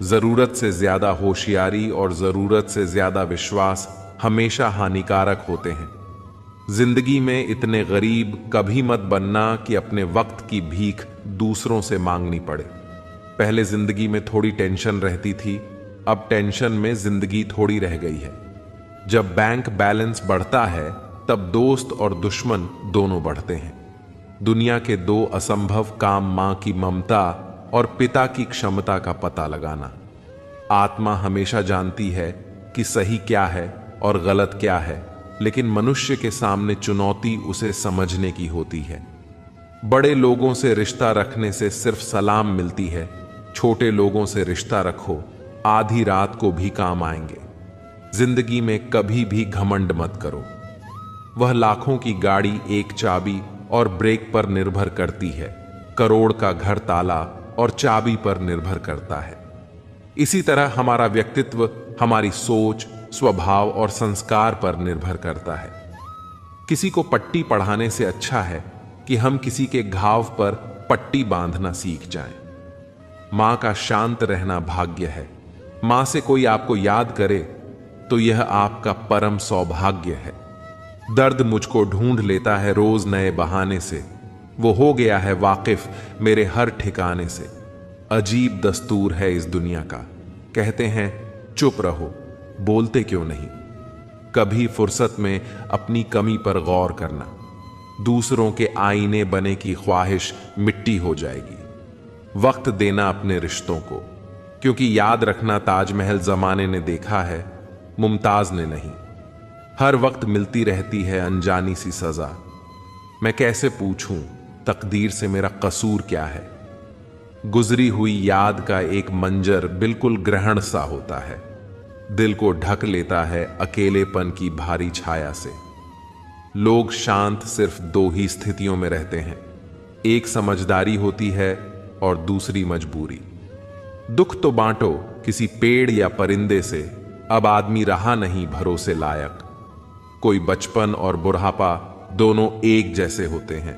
जरूरत से ज्यादा होशियारी और जरूरत से ज्यादा विश्वास हमेशा हानिकारक होते हैं। जिंदगी में इतने गरीब कभी मत बनना कि अपने वक्त की भीख दूसरों से मांगनी पड़े। पहले जिंदगी में थोड़ी टेंशन रहती थी, अब टेंशन में जिंदगी थोड़ी रह गई है। जब बैंक बैलेंस बढ़ता है तब दोस्त और दुश्मन दोनों बढ़ते हैं। दुनिया के दो असंभव काम, मां की ममता और पिता की क्षमता का पता लगाना। आत्मा हमेशा जानती है कि सही क्या है और गलत क्या है, लेकिन मनुष्य के सामने चुनौती उसे समझने की होती है। बड़े लोगों से रिश्ता रखने से सिर्फ सलाम मिलती है, छोटे लोगों से रिश्ता रखो, आधी रात को भी काम आएंगे। जिंदगी में कभी भी घमंड मत करो। वह लाखों की गाड़ी एक चाबी और ब्रेक पर निर्भर करती है, करोड़ का घर ताला और चाबी पर निर्भर करता है। इसी तरह हमारा व्यक्तित्व हमारी सोच, स्वभाव और संस्कार पर निर्भर करता है। किसी को पट्टी पढ़ाने से अच्छा है कि हम किसी के घाव पर पट्टी बांधना सीख जाएं। मां का शांत रहना भाग्य है। मां से कोई आपको याद करे तो यह आपका परम सौभाग्य है। दर्द मुझको ढूंढ लेता है रोज नए बहाने से, वो हो गया है वाकिफ मेरे हर ठिकाने से। अजीब दस्तूर है इस दुनिया का, कहते हैं चुप रहो, बोलते क्यों नहीं। कभी फुर्सत में अपनी कमी पर गौर करना, दूसरों के आईने बने की ख्वाहिश मिट्टी हो जाएगी। वक्त देना अपने रिश्तों को, क्योंकि याद रखना ताजमहल जमाने ने देखा है, मुमताज ने नहीं। हर वक्त मिलती रहती है अनजानी सी सजा। मैं कैसे पूछूं तकदीर से मेरा कसूर क्या है। गुजरी हुई याद का एक मंजर बिल्कुल ग्रहण सा होता है, दिल को ढक लेता है अकेलेपन की भारी छाया से। लोग शांत सिर्फ दो ही स्थितियों में रहते हैं, एक समझदारी होती है और दूसरी मजबूरी। दुख तो बांटो किसी पेड़ या परिंदे से, अब आदमी रहा नहीं भरोसे लायक। कोई बचपन और बुढ़ापा दोनों एक जैसे होते हैं,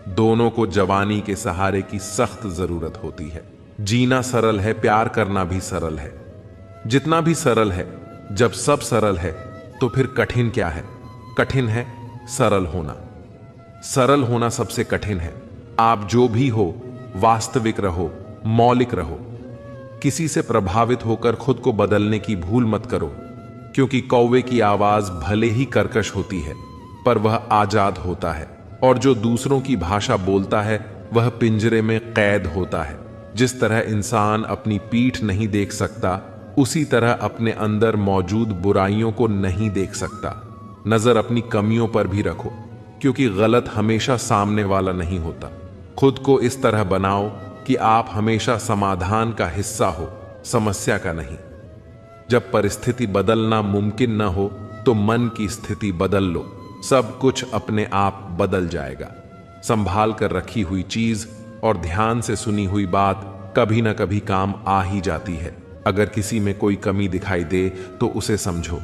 दोनों को जवानी के सहारे की सख्त जरूरत होती है। जीना सरल है, प्यार करना भी सरल है। जितना भी सरल है, जब सब सरल है तो फिर कठिन क्या है? कठिन है सरल होना। सरल होना सबसे कठिन है। आप जो भी हो वास्तविक रहो, मौलिक रहो। किसी से प्रभावित होकर खुद को बदलने की भूल मत करो, क्योंकि कौवे की आवाज भले ही कर्कश होती है पर वह आजाद होता है, और जो दूसरों की भाषा बोलता है वह पिंजरे में कैद होता है। जिस तरह इंसान अपनी पीठ नहीं देख सकता, उसी तरह अपने अंदर मौजूद बुराइयों को नहीं देख सकता। नजर अपनी कमियों पर भी रखो, क्योंकि गलत हमेशा सामने वाला नहीं होता। खुद को इस तरह बनाओ कि आप हमेशा समाधान का हिस्सा हो, समस्या का नहीं। जब परिस्थिति बदलना मुमकिन न हो तो मन की स्थिति बदल लो, सब कुछ अपने आप बदल जाएगा। संभाल कर रखी हुई चीज और ध्यान से सुनी हुई बात कभी ना कभी काम आ ही जाती है। अगर किसी में कोई कमी दिखाई दे तो उसे समझो,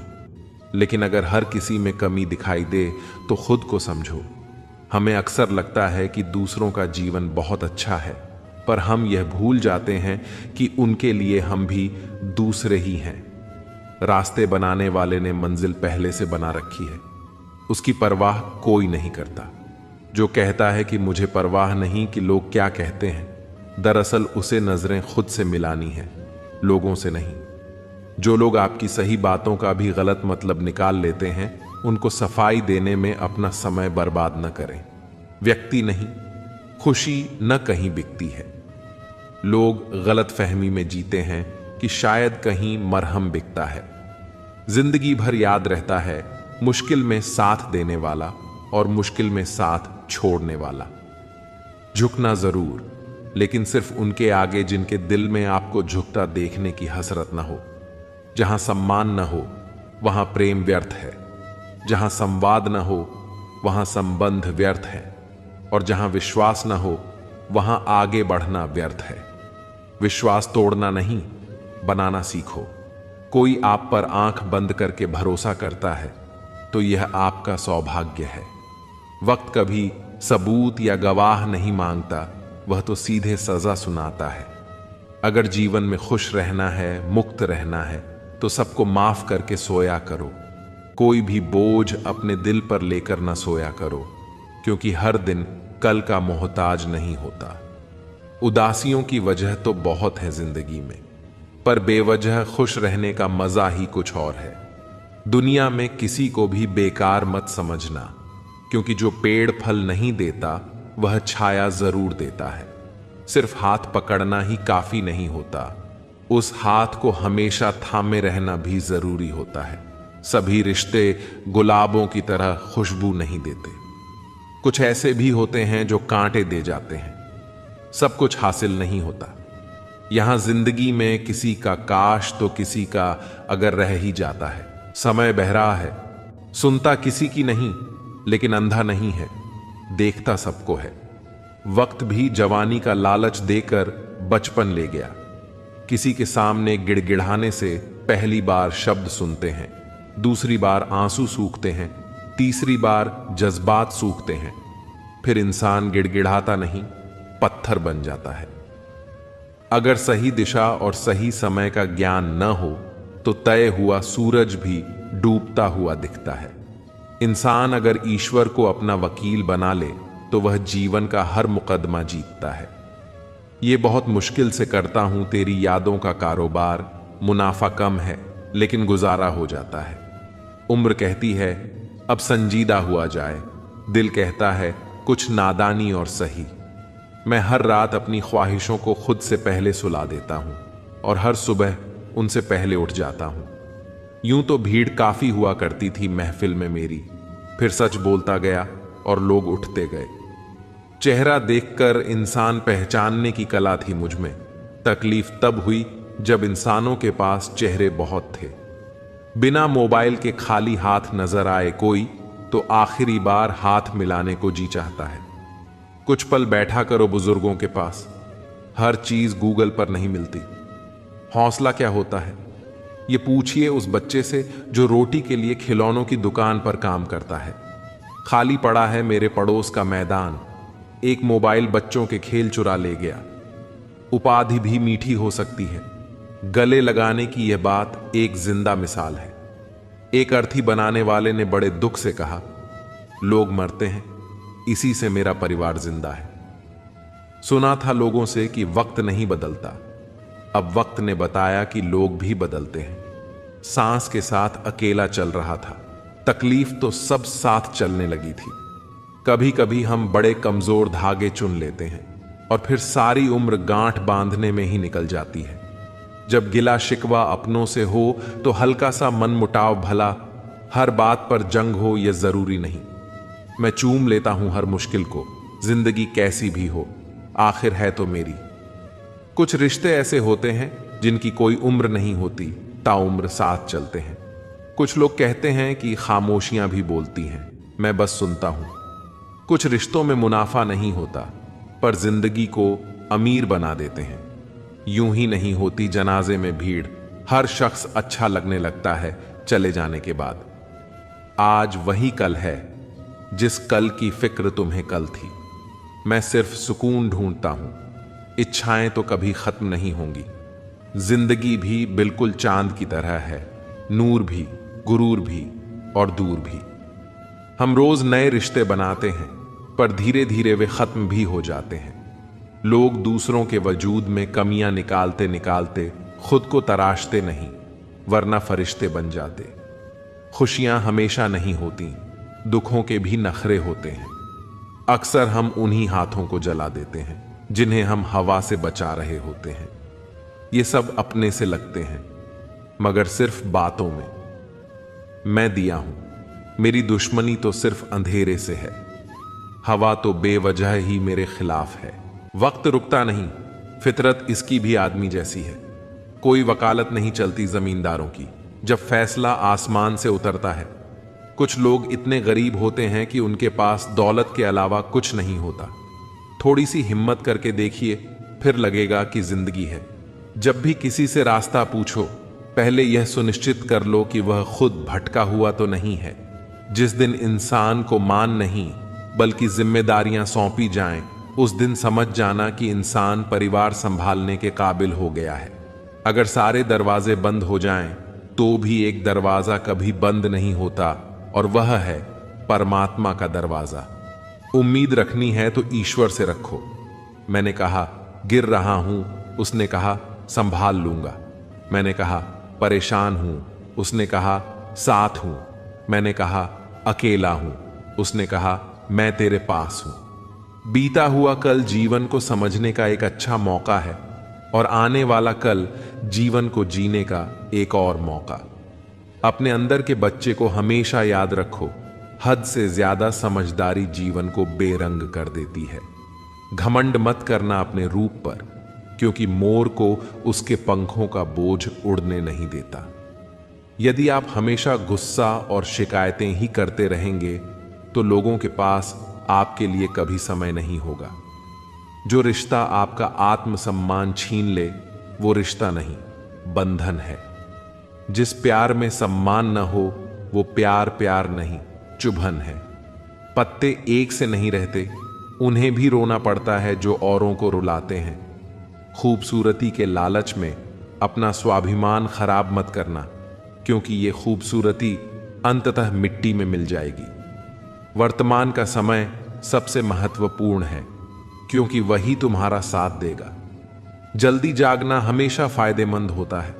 लेकिन अगर हर किसी में कमी दिखाई दे तो खुद को समझो। हमें अक्सर लगता है कि दूसरों का जीवन बहुत अच्छा है, पर हम यह भूल जाते हैं कि उनके लिए हम भी दूसरे ही हैं। रास्ते बनाने वाले ने मंजिल पहले से बना रखी है, उसकी परवाह कोई नहीं करता। जो कहता है कि मुझे परवाह नहीं कि लोग क्या कहते हैं, दरअसल उसे नजरें खुद से मिलानी है, लोगों से नहीं। जो लोग आपकी सही बातों का भी गलत मतलब निकाल लेते हैं, उनको सफाई देने में अपना समय बर्बाद न करें। व्यक्ति नहीं, खुशी न कहीं बिकती है। लोग गलत फहमी में जीते हैं कि शायद कहीं मरहम बिकता है। जिंदगी भर याद रहता है मुश्किल में साथ देने वाला और मुश्किल में साथ छोड़ने वाला। झुकना जरूर, लेकिन सिर्फ उनके आगे जिनके दिल में आपको झुकता देखने की हसरत न हो। जहां सम्मान न हो वहां प्रेम व्यर्थ है, जहां संवाद न हो वहां संबंध व्यर्थ है, और जहां विश्वास न हो वहां आगे बढ़ना व्यर्थ है। विश्वास तोड़ना नहीं, बनाना सीखो। कोई आप पर आंख बंद करके भरोसा करता है तो यह आपका सौभाग्य है। वक्त कभी सबूत या गवाह नहीं मांगता, वह तो सीधे सजा सुनाता है। अगर जीवन में खुश रहना है, मुक्त रहना है, तो सबको माफ करके सोया करो। कोई भी बोझ अपने दिल पर लेकर न सोया करो, क्योंकि हर दिन कल का मोहताज नहीं होता। उदासियों की वजह तो बहुत है जिंदगी में, पर बेवजह खुश रहने का मजा ही कुछ और है। दुनिया में किसी को भी बेकार मत समझना, क्योंकि जो पेड़ फल नहीं देता वह छाया जरूर देता है। सिर्फ हाथ पकड़ना ही काफी नहीं होता, उस हाथ को हमेशा थामे रहना भी जरूरी होता है। सभी रिश्ते गुलाबों की तरह खुशबू नहीं देते, कुछ ऐसे भी होते हैं जो कांटे दे जाते हैं। सब कुछ हासिल नहीं होता, यहां जिंदगी में किसी का काश तो किसी का अगर रह ही जाता है। समय बहरा है, सुनता किसी की नहीं, लेकिन अंधा नहीं है, देखता सबको है। वक्त भी जवानी का लालच देकर बचपन ले गया। किसी के सामने गिड़गिड़ाने से पहली बार शब्द सुनते हैं, दूसरी बार आंसू सूखते हैं, तीसरी बार जज्बात सूखते हैं। फिर इंसान गिड़गिड़ाता नहीं, पत्थर बन जाता है। अगर सही दिशा और सही समय का ज्ञान न हो तो तय हुआ सूरज भी डूबता हुआ दिखता है। इंसान अगर ईश्वर को अपना वकील बना ले तो वह जीवन का हर मुकदमा जीतता है। ये बहुत मुश्किल से करता हूं तेरी यादों का कारोबार, मुनाफा कम है लेकिन गुजारा हो जाता है। उम्र कहती है अब संजीदा हुआ जाए, दिल कहता है कुछ नादानी और सही। मैं हर रात अपनी ख्वाहिशों को खुद से पहले सुला देता हूं और हर सुबह उनसे पहले उठ जाता हूं। यूं तो भीड़ काफी हुआ करती थी महफिल में मेरी, फिर सच बोलता गया और लोग उठते गए। चेहरा देखकर इंसान पहचानने की कला थी मुझ में। तकलीफ तब हुई जब इंसानों के पास चेहरे बहुत थे। बिना मोबाइल के खाली हाथ नजर आए कोई तो आखिरी बार हाथ मिलाने को जी चाहता है। कुछ पल बैठा करो बुजुर्गों के पास, हर चीज गूगल पर नहीं मिलती। हौसला क्या होता है ये पूछिए उस बच्चे से जो रोटी के लिए खिलौनों की दुकान पर काम करता है। खाली पड़ा है मेरे पड़ोस का मैदान, एक मोबाइल बच्चों के खेल चुरा ले गया। उपाधि भी मीठी हो सकती है, गले लगाने की यह बात एक जिंदा मिसाल है। एक अर्थी बनाने वाले ने बड़े दुख से कहा, लोग मरते हैं, इसी से मेरा परिवार जिंदा है। सुना था लोगों से कि वक्त नहीं बदलता, अब वक्त ने बताया कि लोग भी बदलते हैं। सांस के साथ अकेला चल रहा था, तकलीफ तो सब साथ चलने लगी थी। कभी कभी हम बड़े कमजोर धागे चुन लेते हैं और फिर सारी उम्र गांठ बांधने में ही निकल जाती है। जब गिला शिकवा अपनों से हो तो हल्का सा मनमुटाव भला, हर बात पर जंग हो यह जरूरी नहीं। मैं चूम लेता हूं हर मुश्किल को, जिंदगी कैसी भी हो आखिर है तो मेरी। कुछ रिश्ते ऐसे होते हैं जिनकी कोई उम्र नहीं होती, ताउम्र साथ चलते हैं। कुछ लोग कहते हैं कि खामोशियां भी बोलती हैं, मैं बस सुनता हूं। कुछ रिश्तों में मुनाफा नहीं होता पर जिंदगी को अमीर बना देते हैं। यूं ही नहीं होती जनाजे में भीड़, हर शख्स अच्छा लगने लगता है चले जाने के बाद। आज वही कल है जिस कल की फिक्र तुम्हें कल थी। मैं सिर्फ सुकून ढूंढता हूं, इच्छाएं तो कभी खत्म नहीं होंगी। जिंदगी भी बिल्कुल चांद की तरह है, नूर भी, गुरूर भी और दूर भी। हम रोज नए रिश्ते बनाते हैं पर धीरे धीरे वे खत्म भी हो जाते हैं। लोग दूसरों के वजूद में कमियां निकालते निकालते खुद को तराशते नहीं, वरना फरिश्ते बन जाते। खुशियां हमेशा नहीं होती, दुखों के भी नखरे होते हैं। अक्सर हम उन्हीं हाथों को जला देते हैं जिन्हें हम हवा से बचा रहे होते हैं। ये सब अपने से लगते हैं मगर सिर्फ बातों में। मैं दिया हूं, मेरी दुश्मनी तो सिर्फ अंधेरे से है। हवा तो बेवजह ही मेरे खिलाफ है। वक्त रुकता नहीं, फितरत इसकी भी आदमी जैसी है। कोई वकालत नहीं चलती जमींदारों की जब फैसला आसमान से उतरता है। कुछ लोग इतने गरीब होते हैं कि उनके पास दौलत के अलावा कुछ नहीं होता। थोड़ी सी हिम्मत करके देखिए, फिर लगेगा कि जिंदगी है। जब भी किसी से रास्ता पूछो, पहले यह सुनिश्चित कर लो कि वह खुद भटका हुआ तो नहीं है। जिस दिन इंसान को मान नहीं बल्कि जिम्मेदारियां सौंपी जाएं, उस दिन समझ जाना कि इंसान परिवार संभालने के काबिल हो गया है। अगर सारे दरवाजे बंद हो जाएं, तो भी एक दरवाजा कभी बंद नहीं होता और वह है परमात्मा का दरवाजा। उम्मीद रखनी है तो ईश्वर से रखो। मैंने कहा गिर रहा हूं, उसने कहा संभाल लूंगा। मैंने कहा परेशान हूं, उसने कहा साथ हूं। मैंने कहा अकेला हूं, उसने कहा मैं तेरे पास हूं। बीता हुआ कल जीवन को समझने का एक अच्छा मौका है और आने वाला कल जीवन को जीने का एक और मौका। अपने अंदर के बच्चे को हमेशा याद रखो, हद से ज्यादा समझदारी जीवन को बेरंग कर देती है। घमंड मत करना अपने रूप पर, क्योंकि मोर को उसके पंखों का बोझ उड़ने नहीं देता। यदि आप हमेशा गुस्सा और शिकायतें ही करते रहेंगे तो लोगों के पास आपके लिए कभी समय नहीं होगा। जो रिश्ता आपका आत्मसम्मान छीन ले वो रिश्ता नहीं, बंधन है। जिस प्यार में सम्मान न हो वो प्यार प्यार नहीं, चुभन है। पत्ते एक से नहीं रहते, उन्हें भी रोना पड़ता है जो औरों को रुलाते हैं। खूबसूरती के लालच में अपना स्वाभिमान खराब मत करना, क्योंकि ये खूबसूरती अंततः मिट्टी में मिल जाएगी। वर्तमान का समय सबसे महत्वपूर्ण है, क्योंकि वही तुम्हारा साथ देगा। जल्दी जागना हमेशा फायदेमंद होता है,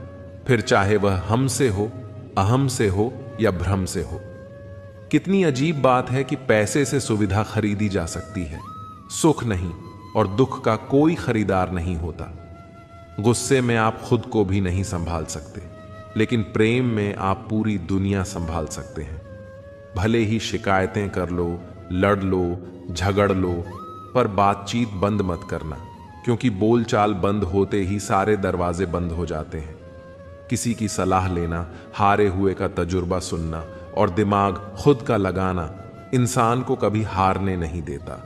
फिर चाहे वह हमसे हो, अहम से हो या भ्रम से हो। कितनी अजीब बात है कि पैसे से सुविधा खरीदी जा सकती है, सुख नहीं, और दुख का कोई खरीदार नहीं होता। गुस्से में आप खुद को भी नहीं संभाल सकते, लेकिन प्रेम में आप पूरी दुनिया संभाल सकते हैं। भले ही शिकायतें कर लो, लड़ लो, झगड़ लो, पर बातचीत बंद मत करना, क्योंकि बोलचाल बंद होते ही सारे दरवाजे बंद हो जाते हैं। किसी की सलाह लेना, हारे हुए का तजुर्बा सुनना और दिमाग खुद का लगाना इंसान को कभी हारने नहीं देता।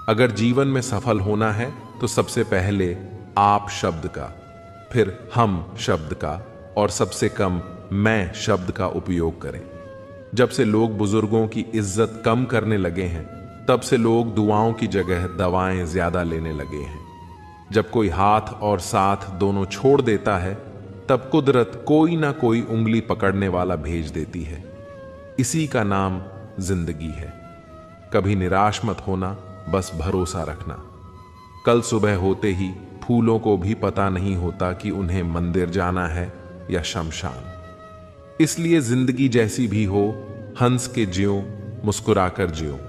अगर जीवन में सफल होना है तो सबसे पहले आप शब्द का, फिर हम शब्द का और सबसे कम मैं शब्द का उपयोग करें। जब से लोग बुजुर्गों की इज्जत कम करने लगे हैं, तब से लोग दुआओं की जगह दवाएं ज्यादा लेने लगे हैं। जब कोई हाथ और साथ दोनों छोड़ देता है, तब कुदरत कोई ना कोई उंगली पकड़ने वाला भेज देती है। इसी का नाम जिंदगी है। कभी निराश मत होना, बस भरोसा रखना। कल सुबह होते ही फूलों को भी पता नहीं होता कि उन्हें मंदिर जाना है या शमशान। इसलिए जिंदगी जैसी भी हो, हंस के जियो, मुस्कुराकर जियो।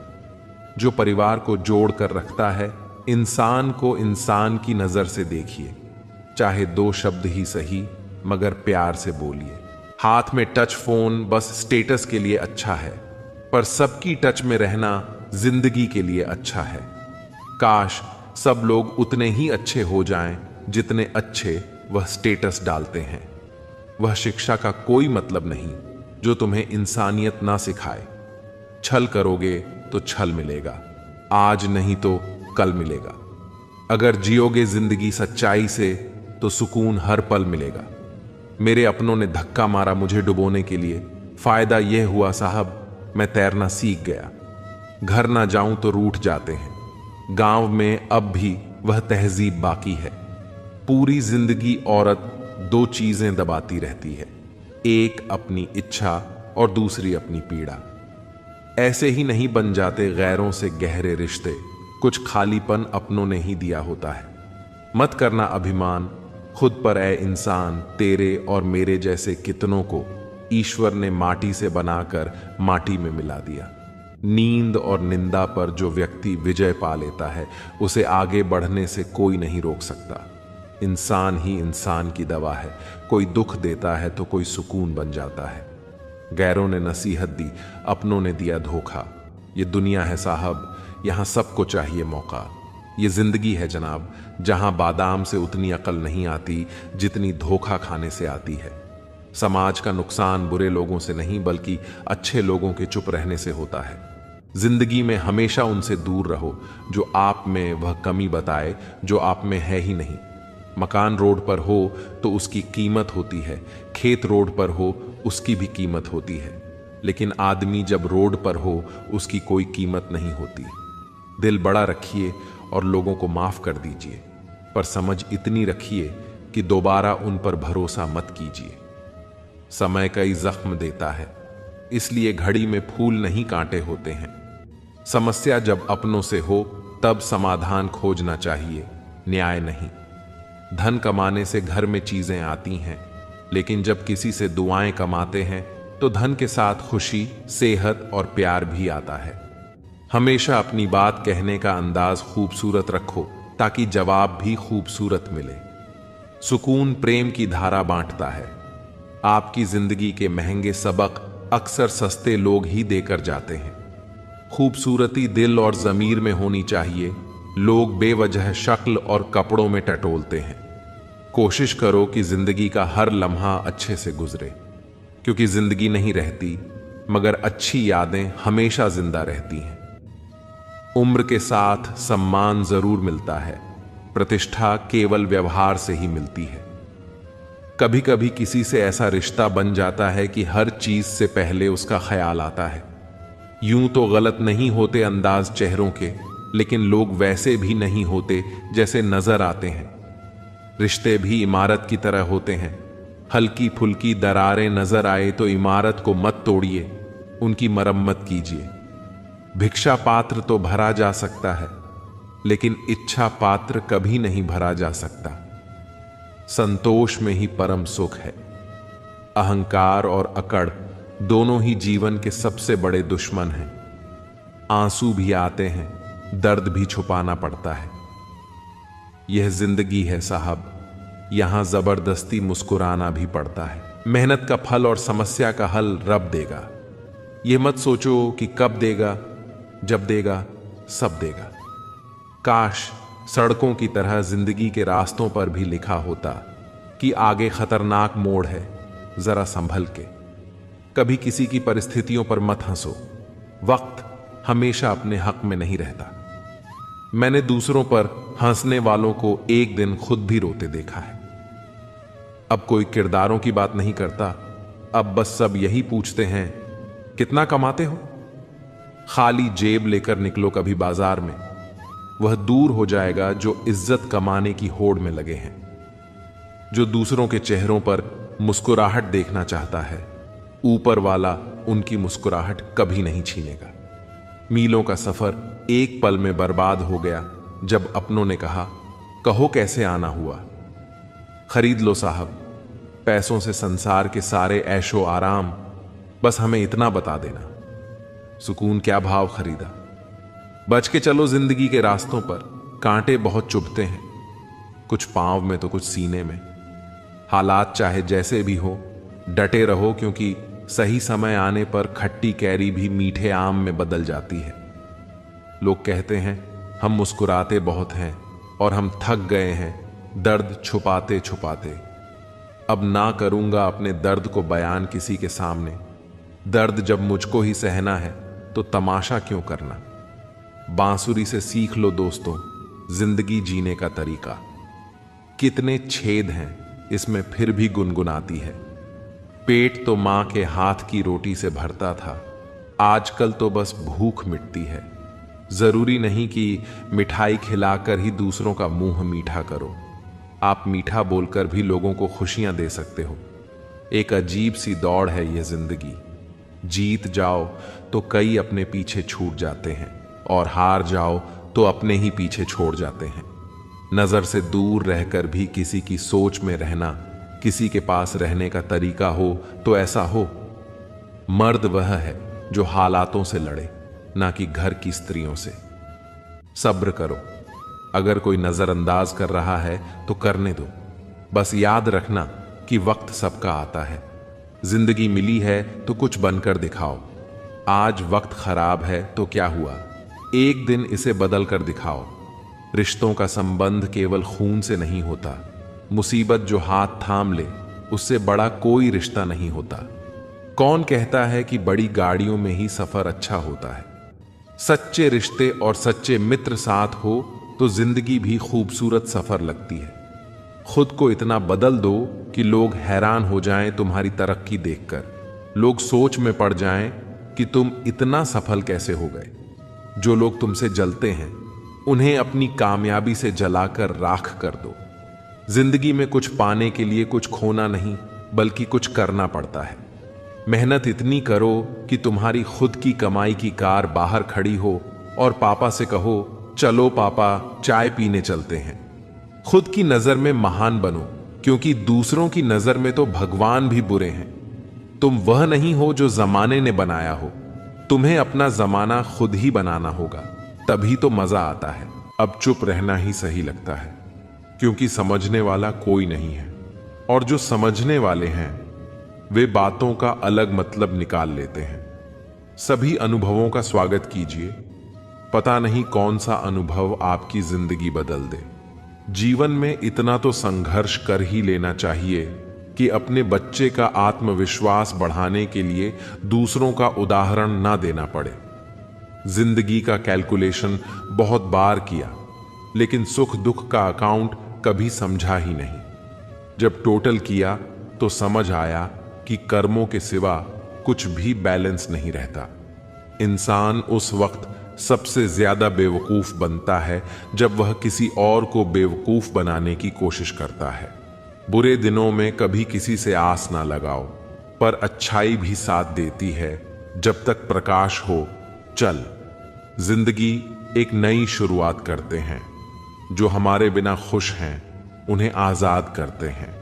जो परिवार को जोड़ कर रखता है, इंसान को इंसान की नजर से देखिए। चाहे 2 शब्द ही सही, मगर प्यार से बोलिए। हाथ में टच फोन बस स्टेटस के लिए अच्छा है, पर सबकी टच में रहना जिंदगी के लिए अच्छा है। काश सब लोग उतने ही अच्छे हो जाएं जितने अच्छे वह स्टेटस डालते हैं। वह शिक्षा का कोई मतलब नहीं जो तुम्हें इंसानियत ना सिखाए। छल करोगे तो छल मिलेगा, आज नहीं तो कल मिलेगा। अगर जियोगे जिंदगी सच्चाई से तो सुकून हर पल मिलेगा। मेरे अपनों ने धक्का मारा मुझे डुबोने के लिए, फायदा यह हुआ साहब मैं तैरना सीख गया। घर ना जाऊं तो रूठ जाते हैं। गांव में अब भी वह तहजीब बाकी है। पूरी जिंदगी औरत 2 चीजें दबाती रहती है, एक अपनी इच्छा और दूसरी अपनी पीड़ा। ऐसे ही नहीं बन जाते गैरों से गहरे रिश्ते, कुछ खालीपन अपनों ने ही दिया होता है। मत करना अभिमान खुद पर ऐ इंसान, तेरे और मेरे जैसे कितनों को ईश्वर ने माटी से बनाकर माटी में मिला दिया। नींद और निंदा पर जो व्यक्ति विजय पा लेता है, उसे आगे बढ़ने से कोई नहीं रोक सकता। इंसान ही इंसान की दवा है, कोई दुख देता है तो कोई सुकून बन जाता है। गैरों ने नसीहत दी, अपनों ने दिया धोखा। ये दुनिया है साहब, यहां सबको चाहिए मौका। ये जिंदगी है जनाब, जहां बादाम से उतनी अकल नहीं आती जितनी धोखा खाने से आती है। समाज का नुकसान बुरे लोगों से नहीं, बल्कि अच्छे लोगों के चुप रहने से होता है। जिंदगी में हमेशा उनसे दूर रहो जो आप में वह कमी बताए जो आप में है ही नहीं। मकान रोड पर हो तो उसकी कीमत होती है, खेत रोड पर हो उसकी भी कीमत होती है, लेकिन आदमी जब रोड पर हो उसकी कोई कीमत नहीं होती। दिल बड़ा रखिए और लोगों को माफ कर दीजिए, पर समझ इतनी रखिए कि दोबारा उन पर भरोसा मत कीजिए। समय कई जख्म देता है, इसलिए घड़ी में फूल नहीं कांटे होते हैं। समस्या जब अपनों से हो तब समाधान खोजना चाहिए, न्याय नहीं। धन कमाने से घर में चीजें आती हैं, लेकिन जब किसी से दुआएं कमाते हैं तो धन के साथ खुशी, सेहत और प्यार भी आता है। हमेशा अपनी बात कहने का अंदाज खूबसूरत रखो ताकि जवाब भी खूबसूरत मिले। सुकून प्रेम की धारा बांटता है। आपकी जिंदगी के महंगे सबक अक्सर सस्ते लोग ही देकर जाते हैं। खूबसूरती दिल और जमीर में होनी चाहिए, लोग बेवजह शक्ल और कपड़ों में टटोलते हैं। कोशिश करो कि जिंदगी का हर लम्हा अच्छे से गुजरे, क्योंकि जिंदगी नहीं रहती मगर अच्छी यादें हमेशा जिंदा रहती हैं। उम्र के साथ सम्मान जरूर मिलता है, प्रतिष्ठा केवल व्यवहार से ही मिलती है। कभी कभी किसी से ऐसा रिश्ता बन जाता है कि हर चीज से पहले उसका ख्याल आता है। यूं तो गलत नहीं होते अंदाज चेहरों के, लेकिन लोग वैसे भी नहीं होते जैसे नजर आते हैं। रिश्ते भी इमारत की तरह होते हैं। हल्की फुल्की दरारें नजर आए तो इमारत को मत तोड़िए, उनकी मरम्मत कीजिए। भिक्षा पात्र तो भरा जा सकता है, लेकिन इच्छा पात्र कभी नहीं भरा जा सकता। संतोष में ही परम सुख है। अहंकार और अकड़ दोनों ही जीवन के सबसे बड़े दुश्मन हैं। आंसू भी आते हैं, दर्द भी छुपाना पड़ता है। यह जिंदगी है साहब, यहां जबरदस्ती मुस्कुराना भी पड़ता है। मेहनत का फल और समस्या का हल रब देगा। यह मत सोचो कि कब देगा, जब देगा सब देगा। काश सड़कों की तरह जिंदगी के रास्तों पर भी लिखा होता कि आगे खतरनाक मोड़ है, जरा संभल के। कभी किसी की परिस्थितियों पर मत हंसो, वक्त हमेशा अपने हक में नहीं रहता। मैंने दूसरों पर हंसने वालों को एक दिन खुद भी रोते देखा है। अब कोई किरदारों की बात नहीं करता, अब बस सब यही पूछते हैं कितना कमाते हो। खाली जेब लेकर निकलो कभी बाजार में, वह दूर हो जाएगा जो इज्जत कमाने की होड़ में लगे हैं। जो दूसरों के चेहरों पर मुस्कुराहट देखना चाहता है, ऊपर वाला उनकी मुस्कुराहट कभी नहीं छीनेगा। मीलों का सफर एक पल में बर्बाद हो गया जब अपनों ने कहा कहो कैसे आना हुआ। खरीद लो साहब पैसों से संसार के सारे ऐशो आराम, बस हमें इतना बता देना सुकून क्या भाव खरीदा। बच के चलो जिंदगी के रास्तों पर, कांटे बहुत चुभते हैं, कुछ पांव में तो कुछ सीने में। हालात चाहे जैसे भी हो, डटे रहो, क्योंकि सही समय आने पर खट्टी कैरी भी मीठे आम में बदल जाती है। लोग कहते हैं हम मुस्कुराते बहुत हैं और हम थक गए हैं दर्द छुपाते छुपाते। अब ना करूंगा अपने दर्द को बयान किसी के सामने। दर्द जब मुझको ही सहना है तो तमाशा क्यों करना। बांसुरी से सीख लो दोस्तों जिंदगी जीने का तरीका। कितने छेद हैं इसमें फिर भी गुनगुनाती है। पेट तो मां के हाथ की रोटी से भरता था, आजकल तो बस भूख मिटती है। जरूरी नहीं कि मिठाई खिलाकर ही दूसरों का मुंह मीठा करो। आप मीठा बोलकर भी लोगों को खुशियां दे सकते हो। एक अजीब सी दौड़ है यह जिंदगी। जीत जाओ तो कई अपने पीछे छूट जाते हैं, और हार जाओ तो अपने ही पीछे छोड़ जाते हैं। नजर से दूर रहकर भी किसी की सोच में रहना किसी के पास रहने का तरीका हो तो ऐसा हो। मर्द वह है जो हालातों से लड़े, ना कि घर की स्त्रियों से। सब्र करो, अगर कोई नजरअंदाज कर रहा है तो करने दो। बस याद रखना कि वक्त सबका आता है। जिंदगी मिली है तो कुछ बनकर दिखाओ। आज वक्त खराब है तो क्या हुआ, एक दिन इसे बदल कर दिखाओ। रिश्तों का संबंध केवल खून से नहीं होता। मुसीबत जो हाथ थाम ले उससे बड़ा कोई रिश्ता नहीं होता। कौन कहता है कि बड़ी गाड़ियों में ही सफर अच्छा होता है। सच्चे रिश्ते और सच्चे मित्र साथ हो तो जिंदगी भी खूबसूरत सफर लगती है। खुद को इतना बदल दो कि लोग हैरान हो जाएं तुम्हारी तरक्की देखकर। लोग सोच में पड़ जाएं कि तुम इतना सफल कैसे हो गए। जो लोग तुमसे जलते हैं उन्हें अपनी कामयाबी से जलाकर राख कर दो। जिंदगी में कुछ पाने के लिए कुछ खोना नहीं, बल्कि कुछ करना पड़ता है। मेहनत इतनी करो कि तुम्हारी खुद की कमाई की कार बाहर खड़ी हो और पापा से कहो चलो पापा चाय पीने चलते हैं। खुद की नजर में महान बनो, क्योंकि दूसरों की नजर में तो भगवान भी बुरे हैं। तुम वह नहीं हो जो जमाने ने बनाया हो, तुम्हें अपना जमाना खुद ही बनाना होगा, तभी तो मजा आता है। अब चुप रहना ही सही लगता है, क्योंकि समझने वाला कोई नहीं है, और जो समझने वाले हैं वे बातों का अलग मतलब निकाल लेते हैं। सभी अनुभवों का स्वागत कीजिए, पता नहीं कौन सा अनुभव आपकी जिंदगी बदल दे। जीवन में इतना तो संघर्ष कर ही लेना चाहिए कि अपने बच्चे का आत्मविश्वास बढ़ाने के लिए दूसरों का उदाहरण ना देना पड़े। जिंदगी का कैलकुलेशन बहुत बार किया, लेकिन सुख दुख का अकाउंट कभी समझा ही नहीं। जब टोटल किया तो समझ आया कि कर्मों के सिवा कुछ भी बैलेंस नहीं रहता। इंसान उस वक्त सबसे ज्यादा बेवकूफ बनता है जब वह किसी और को बेवकूफ बनाने की कोशिश करता है। बुरे दिनों में कभी किसी से आस ना लगाओ, पर अच्छाई भी साथ देती है जब तक प्रकाश हो। चल, जिंदगी एक नई शुरुआत करते हैं। जो हमारे बिना खुश हैं उन्हें आजाद करते हैं।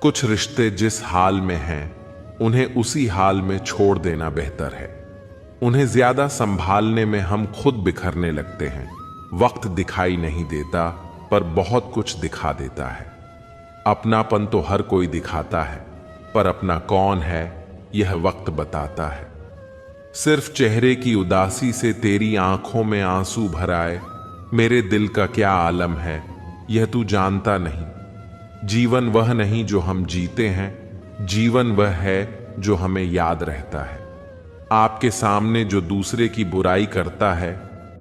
कुछ रिश्ते जिस हाल में हैं उन्हें उसी हाल में छोड़ देना बेहतर है। उन्हें ज्यादा संभालने में हम खुद बिखरने लगते हैं। वक्त दिखाई नहीं देता, पर बहुत कुछ दिखा देता है। अपनापन तो हर कोई दिखाता है, पर अपना कौन है यह वक्त बताता है। सिर्फ चेहरे की उदासी से तेरी आंखों में आंसू भर आए, मेरे दिल का क्या आलम है यह तू जानता नहीं। जीवन वह नहीं जो हम जीते हैं, जीवन वह है जो हमें याद रहता है। आपके सामने जो दूसरे की बुराई करता है,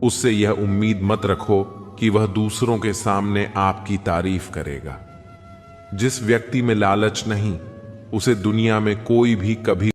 उससे यह उम्मीद मत रखो कि वह दूसरों के सामने आपकी तारीफ करेगा। जिस व्यक्ति में लालच नहीं, उसे दुनिया में कोई भी कभी